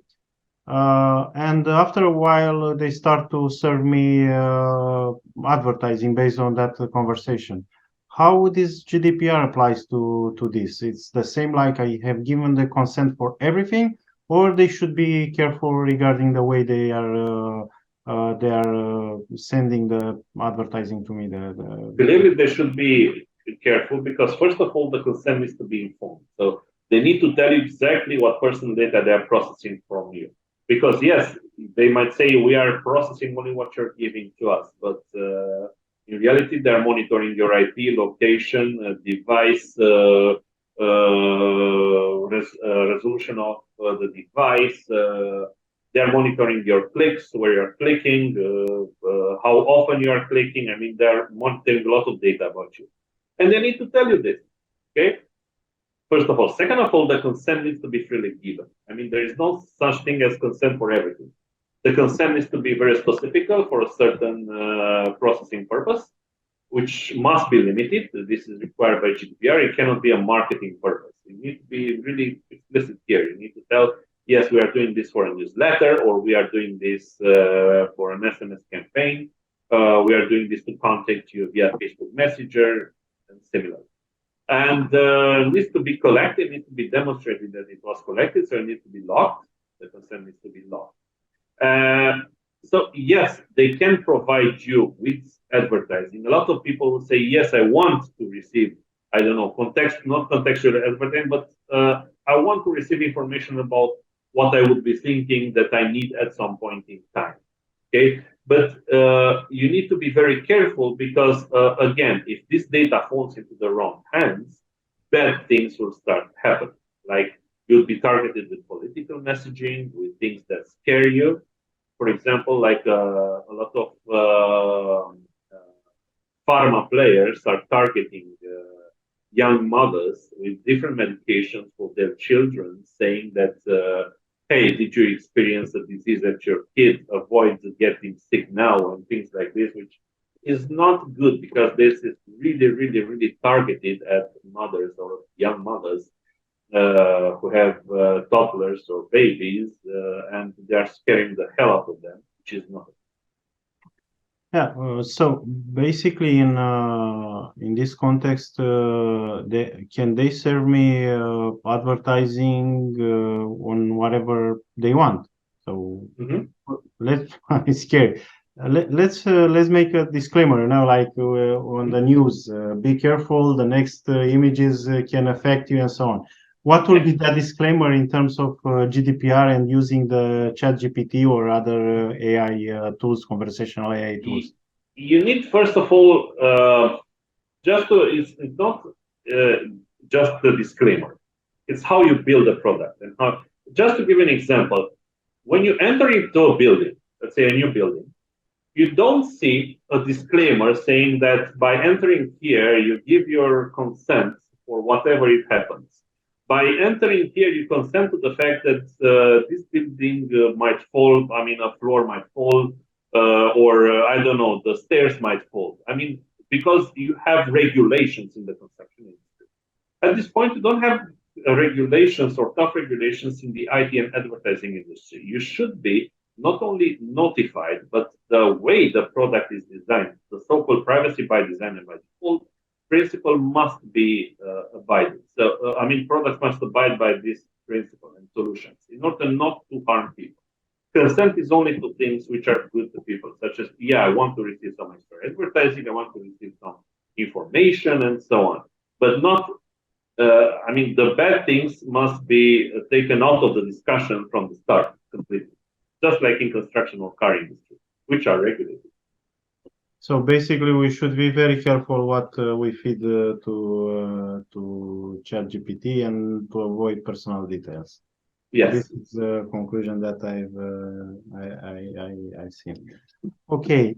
and after a while they start to serve me advertising based on that conversation. How this GDPR applies to this? It's the same, like I have given the consent for everything, or they should be careful regarding the way they are sending the advertising to me. Clearly, they should be careful, because first of all, the consent needs to be informed. So they need to tell you exactly what personal data they are processing from you. Because yes, they might say we are processing only what you're giving to us, but in reality, they're monitoring your IP, location, device, resolution of the device. They're monitoring your clicks, where you're clicking, how often you are clicking. I mean, they're monitoring a lot of data about you. And they need to tell you this, okay? First of all. Second of all, the consent needs to be freely given. I mean, there is no such thing as consent for everything. The consent needs to be very specific for a certain processing purpose, which must be limited. This is required by GDPR. It cannot be a marketing purpose. You need to be really explicit here. You need to tell, yes, we are doing this for a newsletter, or we are doing this for an SMS campaign. We are doing this to contact you via Facebook Messenger and similar. And needs to be collected, needs to be demonstrated that it was collected, so it needs to be logged. The consent needs to be logged. So yes, they can provide you with advertising. A lot of people will say, yes, I want to receive, I don't know, not contextual advertising, but I want to receive information about what I would be thinking that I need at some point in time. Okay, but you need to be very careful, because again, if this data falls into the wrong hands, bad things will start happening. Like, you'll be targeted with political messaging, with things that scare you. For example, like a lot of pharma players are targeting young mothers with different medications for their children, saying that, hey, did you experience a disease that your kid avoids getting sick now, and things like this, which is not good, because this is really, really, really targeted at mothers or young mothers who have toddlers or babies, and they are scaring the hell out of them, which is not. Yeah. So basically, in this context, can they serve me advertising on whatever they want? So it's scary. Let's make a disclaimer. Like on the news, be careful. The next images can affect you, and so on. What will be the disclaimer in terms of GDPR and using the ChatGPT or other AI tools, conversational AI tools? You need, first of all, it's not just the disclaimer. It's how you build a product. And how, just to give an example, when you enter into a building, let's say a new building, you don't see a disclaimer saying that by entering here, you give your consent for whatever it happens. By entering here, you consent to the fact that this building might fall, I mean, a floor might fall, or I don't know, the stairs might fall. I mean, because you have regulations in the construction industry. At this point, you don't have regulations or tough regulations in the IT and advertising industry. You should be not only notified, but the way the product is designed, the so-called privacy by design and by default principle must be abided. So, I mean, products must abide by this principle. And solutions in order not to harm people. Consent is only to things which are good to people, such as, yeah, I want to receive some extra advertising, I want to receive some information, and so on. But not, I mean, the bad things must be taken out of the discussion from the start completely, just like in construction or car industry, which are regulated. So basically, we should be very careful what we feed to ChatGPT and to avoid personal details. Yes. This is the conclusion that I've seen. Okay.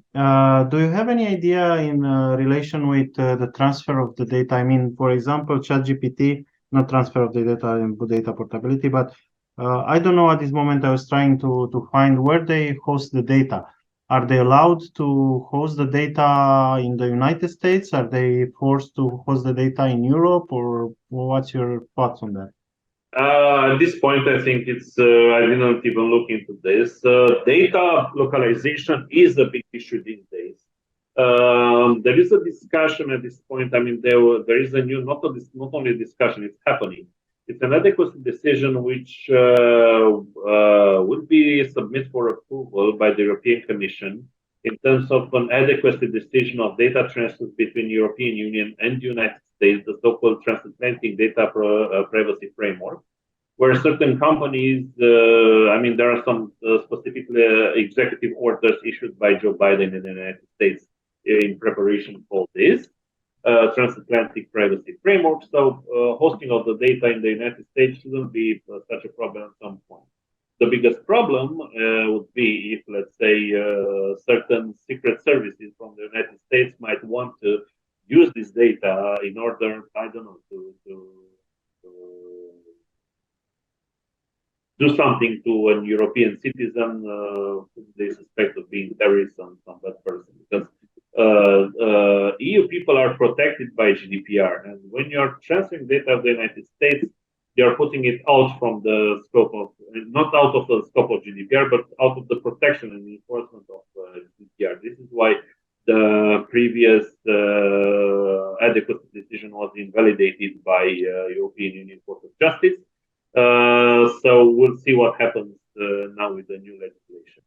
Do you have any idea in relation with the transfer of the data? I mean, for example, ChatGPT, not transfer of the data and data portability, but I don't know at this moment. I was trying to find where they host the data. Are they allowed to host the data in the United States? Are they forced to host the data in Europe? Or what's your thoughts on that? At this point, I think it's, I didn't even look into this. Data localization is a big issue these days. There is a discussion at this point. I mean, there is a new, not only a discussion, it's happening. It's an adequacy decision which will be submitted for approval by the European Commission in terms of an adequacy decision of data transfers between European Union and the United States, the so-called transatlantic data privacy framework, where certain companies, I mean, there are some specific executive orders issued by Joe Biden in the United States in preparation for this transatlantic privacy framework. So hosting of the data in the United States shouldn't be such a problem at some point. The biggest problem would be if, let's say, certain secret services from the United States might want to use this data in order, I don't know, to do something to an European citizen they suspect of being terrorists on some bad person. Because EU people are protected by GDPR, and when you are transferring data of the United States, they are putting it out from the scope of, not out of the scope of GDPR, but out of the protection and enforcement of GDPR. This is why the previous adequacy decision was invalidated by European Union Court of Justice. So we'll see what happens now with the new legislation.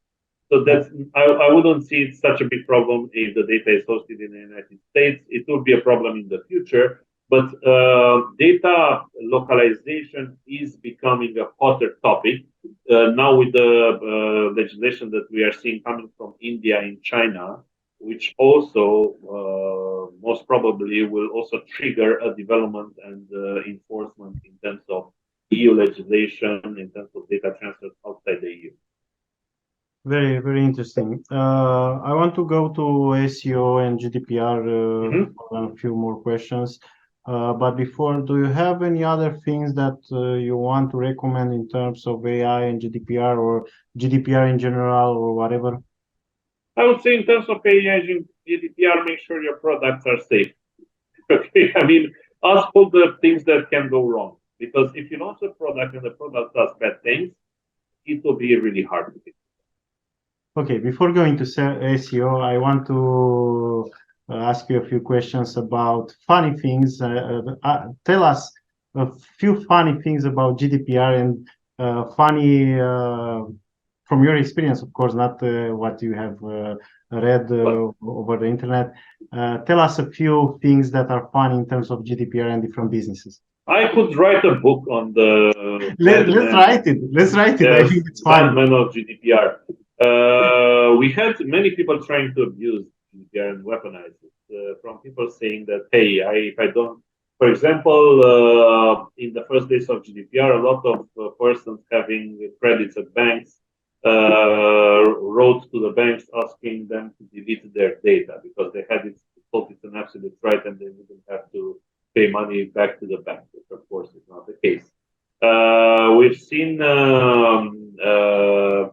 So that's, I wouldn't see it such a big problem if the data is hosted in the United States. It will be a problem in the future. But data localization is becoming a hotter topic now with the legislation that we are seeing coming from India and China, which also most probably will also trigger a development and enforcement in terms of EU legislation, in terms of data transfers outside the EU. Very, very interesting. I want to go to SEO and GDPR for a few more questions. But before, do you have any other things that you want to recommend in terms of AI and GDPR or GDPR in general or whatever? I would say in terms of AI and GDPR, make sure your products are safe. Okay, I mean, ask all the things that can go wrong. Because if you launch a product and the product does bad things, it will be really hard to fix. Okay, before going to SEO, I want to ask you a few questions about funny things. Tell us a few funny things about GDPR and funny, from your experience, of course, not what you have read over the internet. Tell us a few things that are funny in terms of GDPR and different businesses. I could write a book on the. Let's write it. Let's write it. Yes, I think it's fun. Batman of GDPR. We had many people trying to abuse GDPR and weaponize it. From people saying that, hey, if I don't, for example, in the first days of GDPR, a lot of persons having credits at banks wrote to the banks asking them to delete their data because they had it, thought it's an absolute right and they wouldn't have to pay money back to the bank, which of course is not the case. We've seen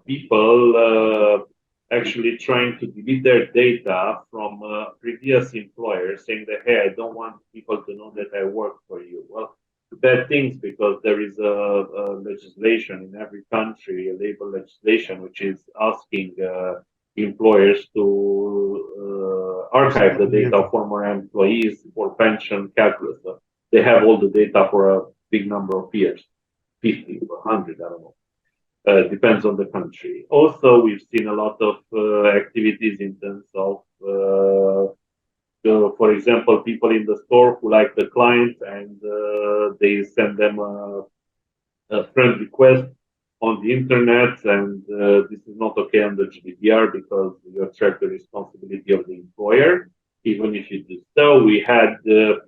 people actually trying to delete their data from previous employers, saying that, hey, I don't want people to know that I work for you. Well, bad things, because there is a legislation in every country, a labor legislation, which is asking employers to archive the data of former employees for pension calculus. So they have all the data for a big number of years. 50 or 100, I don't know. Depends on the country. Also, we've seen a lot of activities in terms of, for example, people in the store who like the client and they send them a friend request on the internet, and this is not okay under GDPR because you attract the responsibility of the employer, even if you do so. We had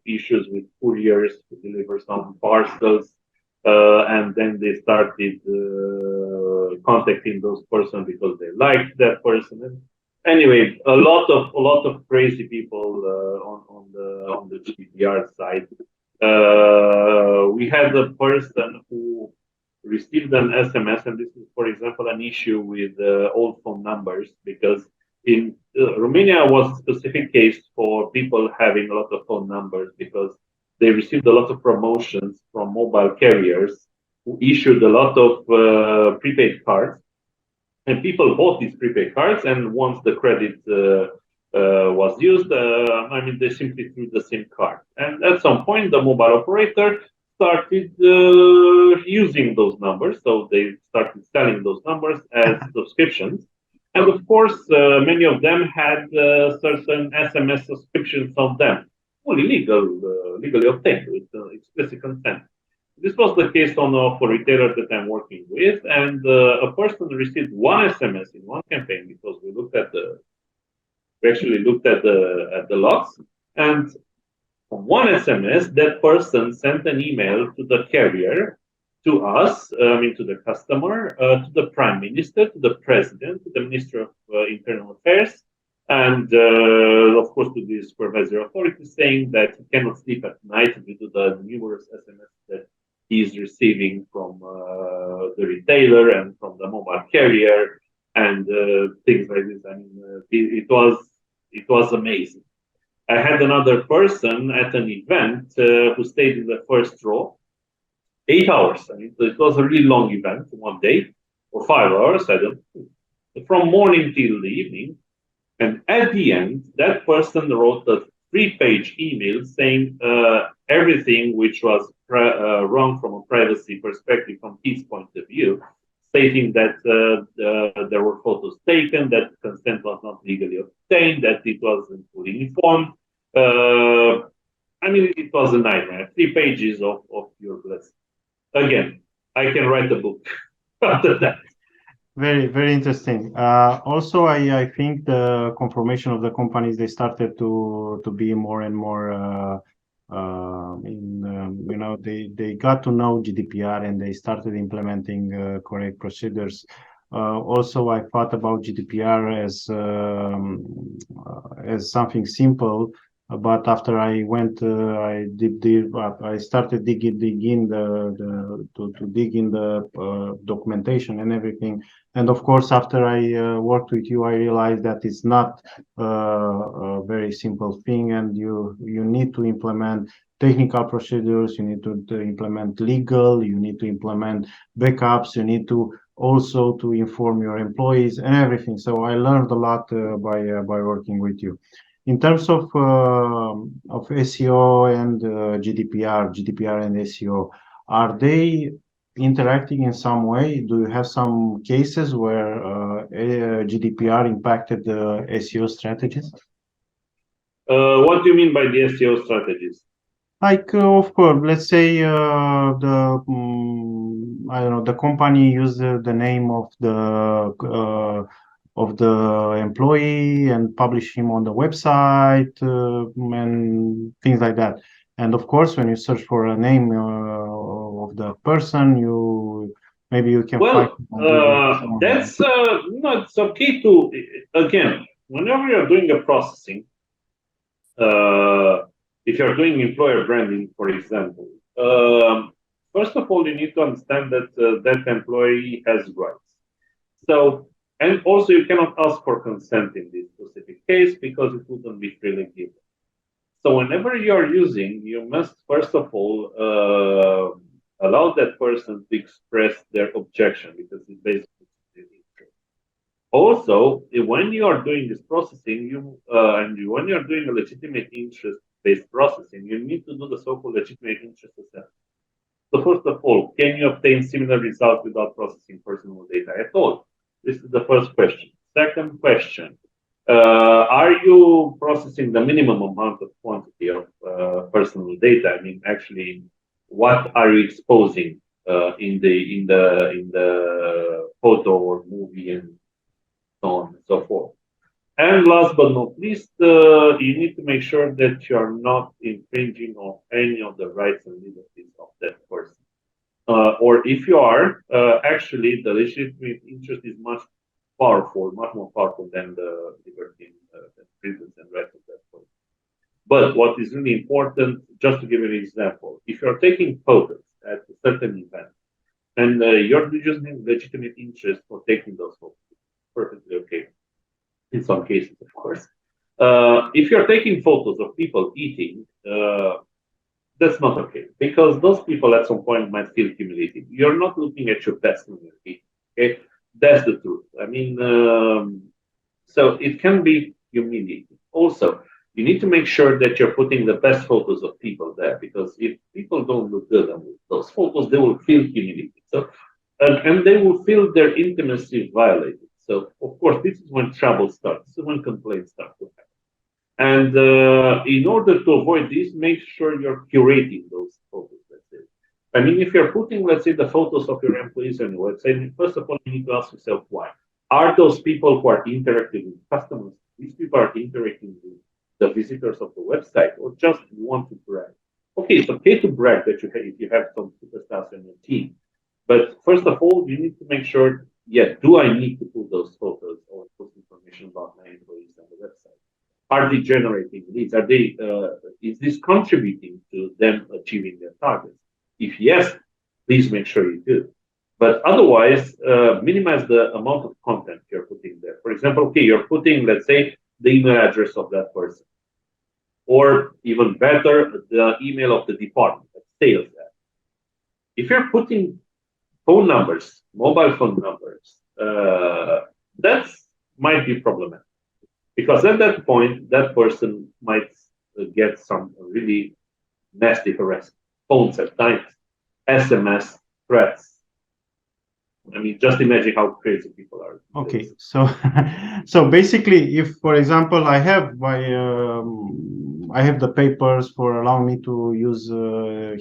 issues with couriers who deliver some parcels, and then they started contacting those persons because they liked that person. And anyway, a lot of crazy people on the GDPR side. We had a person who received an SMS, and this is, for example, an issue with old phone numbers, because in Romania was a specific case for people having a lot of phone numbers because they received a lot of promotions from mobile carriers who issued a lot of prepaid cards, and people bought these prepaid cards, and once the credit was used, they simply threw the SIM card. And at some point, the mobile operator started using those numbers, so they started selling those numbers as subscriptions. And of course, many of them had certain SMS subscriptions on them, fully legally obtained with explicit consent. This was the case for retailer that I'm working with, and a person received one SMS in one campaign because we actually looked at the logs, and one SMS, that person sent an email to the carrier, to us, to the customer, to the prime minister, to the president, to the minister of internal affairs, and of course to the supervisory authority, saying that he cannot sleep at night due to the numerous SMS that he is receiving from the retailer and from the mobile carrier and things like this. I mean, it was amazing. I had another person at an event who stayed in the first row 8 hours. I mean, it was a really long event, one day, or 5 hours, I don't know, from morning till the evening. And at the end, that person wrote a 3-page email saying everything which was wrong from a privacy perspective from his point of view, stating that there were photos taken, that consent was not legally obtained, that it wasn't fully informed. It was a nightmare. 3 pages of pure bliss. Again, I can write a book after that. Very, very interesting. Also, I think the confirmation of the companies, they started to be more and more they got to know GDPR and they started implementing correct procedures. Also, I thought about GDPR as something simple, but after I went, I started dig in the documentation and everything. And of course, after I worked with you, I realized that it's not a very simple thing, and you need to implement technical procedures, you need to implement legal, you need to implement backups, you need to also to inform your employees and everything. So I learned a lot by working with you. In terms of SEO and GDPR and SEO, are they interacting in some way? Do you have some cases where GDPR impacted the SEO strategies? What do you mean by the SEO strategies? Like, of course, let's say I don't know, the company used the name of the employee and publish him on the website and things like that. And of course, when you search for a name of the person, maybe you can find. That's it's okay to, again, whenever you're doing a processing, if you're doing employer branding, for example, first of all, you need to understand that that employee has rights. So, and also you cannot ask for consent in this specific case because it wouldn't be freely given. So whenever you're using, you must first of all allow that person to express their objection because it's basically interest. Also, when you are doing this processing, when you're doing a legitimate interest-based processing, you need to do the so-called legitimate interest assessment. So first of all, can you obtain similar results without processing personal data at all? This is the first question. Second question, are you processing the minimum amount of quantity of personal data? I mean, actually, what are you exposing in the photo or movie and so on and so forth? And last but not least, you need to make sure that you are not infringing on any of the rights and liberties of that person. Or if you are, actually, the legitimate interest is much powerful, much more powerful than the liberty and freedoms and rights of that person. But what is really important, just to give you an example, if you're taking photos at a certain event and you're using legitimate interest for taking those photos, perfectly okay. In some cases, of course. If you're taking photos of people eating, that's not okay because those people at some point might feel humiliated. You're not looking at your best when you're eating. Okay, that's the truth. I mean, so it can be humiliating. Also, you need to make sure that you're putting the best photos of people there because if people don't look good on those photos, they will feel humiliated. So, and they will feel their intimacy violated. So, of course, this is when trouble starts. This is when complaints start to happen. And in order to avoid this, make sure you're curating those photos. Let's say. I mean, if you're putting, let's say, the photos of your employees on your website, first of all, you need to ask yourself why. Are those people who are interacting with customers? These people are interacting with the visitors of the website, or just want to brag? Okay, it's okay to brag that if you have some superstars on your team, but first of all, you need to make sure. Yeah, do I need to put those photos or put information about my employees on the website? Are they generating leads? Are they? Is this contributing to them achieving their targets? If yes, please make sure you do. But otherwise, minimize the amount of content you're putting there. For example, okay, you're putting, let's say, the email address of that person, or even better, the email of the department that sales that. If you're putting phone numbers, mobile phone numbers, that might be problematic because at that point, that person might get some really nasty harassment, phones at times, SMS, threats. I mean, just imagine how crazy people are. Okay, so so basically, if, for example, I have the papers for allowing me to use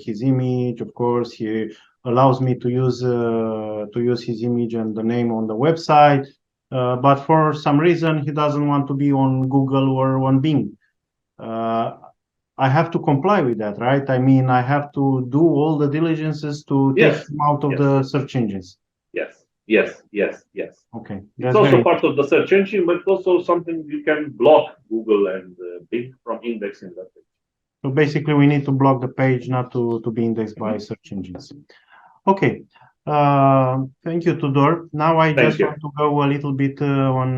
his image. Of course, he allows me to use his image and the name on the website. But for some reason, he doesn't want to be on Google or on Bing. I have to comply with that, right? I mean, I have to do all the diligences to take him out of the search engines. Yes. Okay. It's also part of the search engine, but also something you can block Google and Bing from indexing that page. So basically, we need to block the page not to be indexed by search engines. Okay. Thank you, Tudor. Now I just want to go a little bit on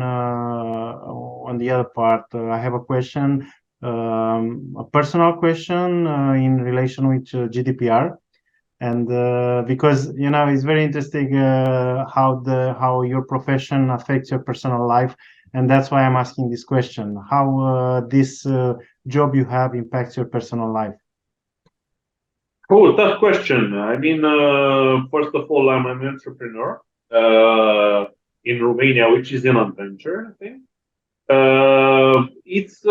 the other part. I have a question, a personal question in relation with GDPR. And because it's very interesting how your profession affects your personal life, and that's why I'm asking this question: how this job you have impacts your personal life? Oh, tough question. I mean, first of all, I'm an entrepreneur in Romania, which is an adventure, I think. It's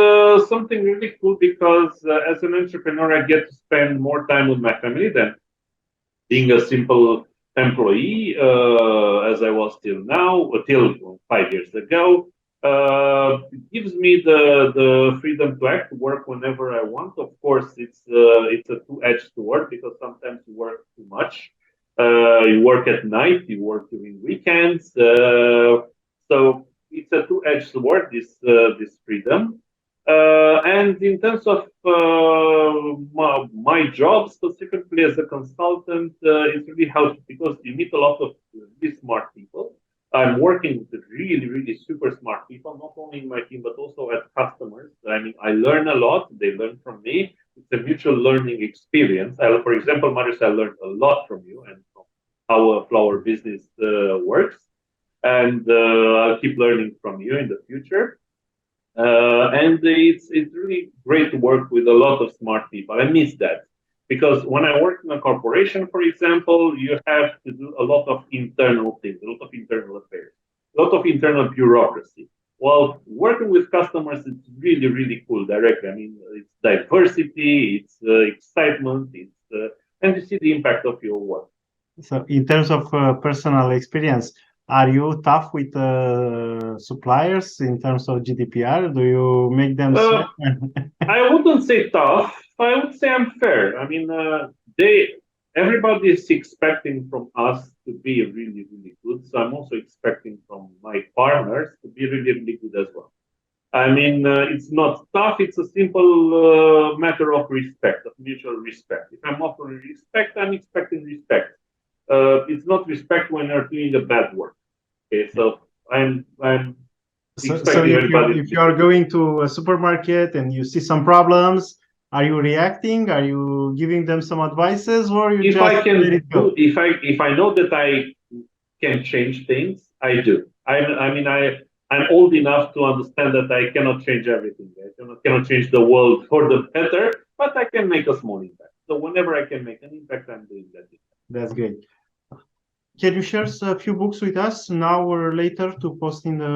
something really cool because as an entrepreneur, I get to spend more time with my family than being a simple employee, as I was till now, till 5 years ago. It gives me the freedom to act, work whenever I want. Of course, it's a two-edged sword because sometimes you work too much. You work at night, you work during weekends. So it's a two-edged sword, this freedom. And in terms of my job, specifically as a consultant, it really helps because you meet a lot of really smart people. I'm working with really, really super smart people, not only in my team, but also as customers. I mean, I learn a lot. They learn from me. It's a mutual learning experience. For example, Marius, I learned a lot from you and from how a flower business works. And I'll keep learning from you in the future. And it's really great to work with a lot of smart people. I miss that Because when I work in a corporation, for example, you have to do a lot of internal things, a lot of internal affairs, a lot of internal bureaucracy. Well, working with customers, it's really, really cool directly. I mean, it's diversity, it's excitement, and you see the impact of your work. So in terms of personal experience, are you tough with suppliers in terms of GDPR? Do you make them sweat? I wouldn't say tough. I would say I'm fair. I mean, everybody is expecting from us to be really, really good. So I'm also expecting from my partners to be really, really good as well. I mean, it's not tough. It's a simple matter of respect, of mutual respect. If I'm offering respect, I'm expecting respect. It's not respect when you're doing the bad work. Okay, so I'm So expecting everybody. if you are going to a supermarket and you see some problems, are you reacting? Are you giving them some advices, or you If just I can let it go? if I know that I can change things, I do. I'm old enough to understand that I cannot change everything. I cannot change the world for the better, but I can make a small impact. So whenever I can make an impact, I'm doing that. That's great. Can you share a few books with us now or later to post in the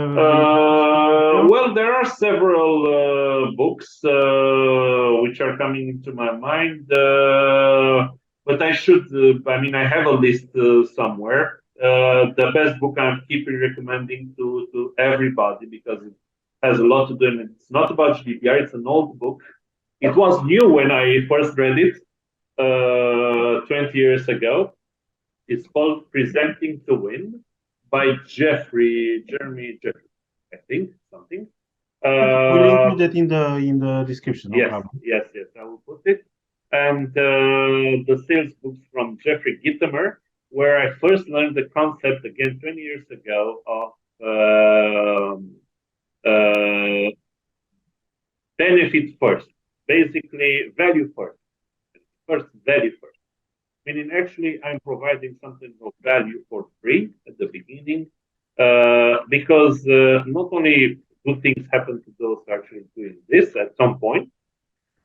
well, there are several books which are coming into my mind, but I should. I have a list somewhere. The best book I'm keeping recommending to everybody because it has a lot to do, and it's not about GDPR. It's an old book. It was new when I first read it 20 years ago. It's called Presenting to Win by Jeremy Jeffrey, I think, something. We'll include it in the description. No yes, problem. yes, I will put it. And the sales books from Jeffrey Gitomer, where I first learned the concept again 20 years ago of benefit first, basically value first. First, value first. Meaning, actually, I'm providing something of value for free at the beginning, because not only good things happen to those actually doing this at some point,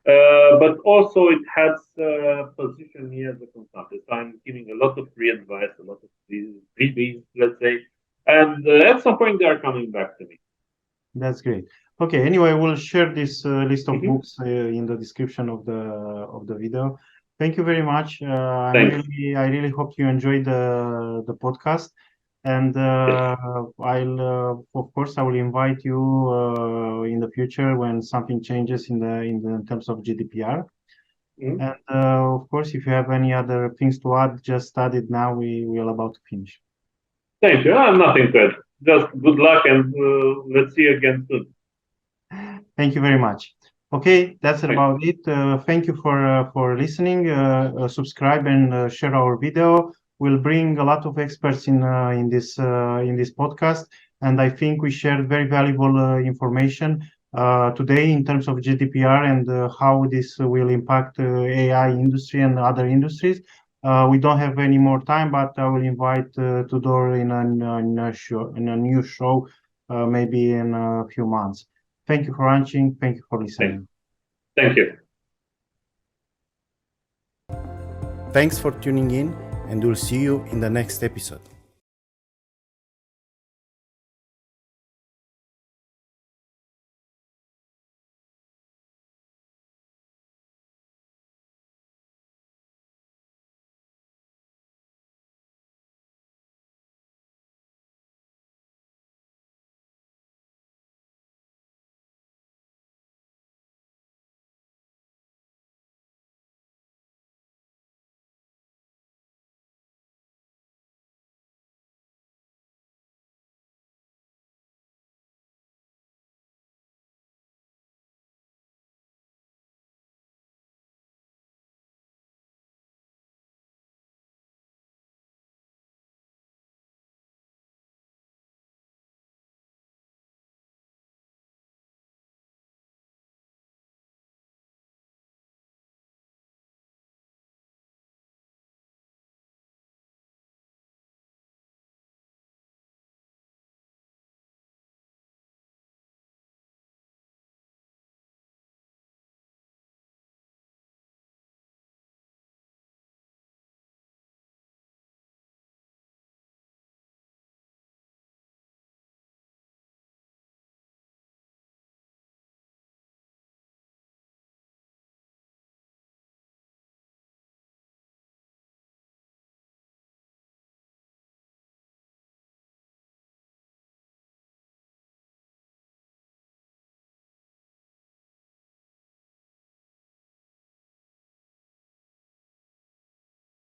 but also it has positioned me as a consultant. So I'm giving a lot of free advice, a lot of freebies, let's say, and at some point they are coming back to me. That's great. Okay. Anyway, we'll share this list of books in the description of the video. Thank you very much. I really hope you enjoyed the podcast, and I'll of course I will invite you in the future when something changes in terms of GDPR. And of course, if you have any other things to add, just add it now. We are about to finish. Thank you. I'm nothing to add. Just good luck, and let's see you again soon. Thank you very much. Okay, that's about it. Thank you for listening. Subscribe and share our video. We'll bring a lot of experts in this podcast, and I think we shared very valuable information today in terms of GDPR and how this will impact AI industry and other industries. We don't have any more time, but I will invite Tudor in a new show, maybe in a few months. Thank you for watching. Thank you for listening. Thank you. Thanks for tuning in, and we'll see you in the next episode.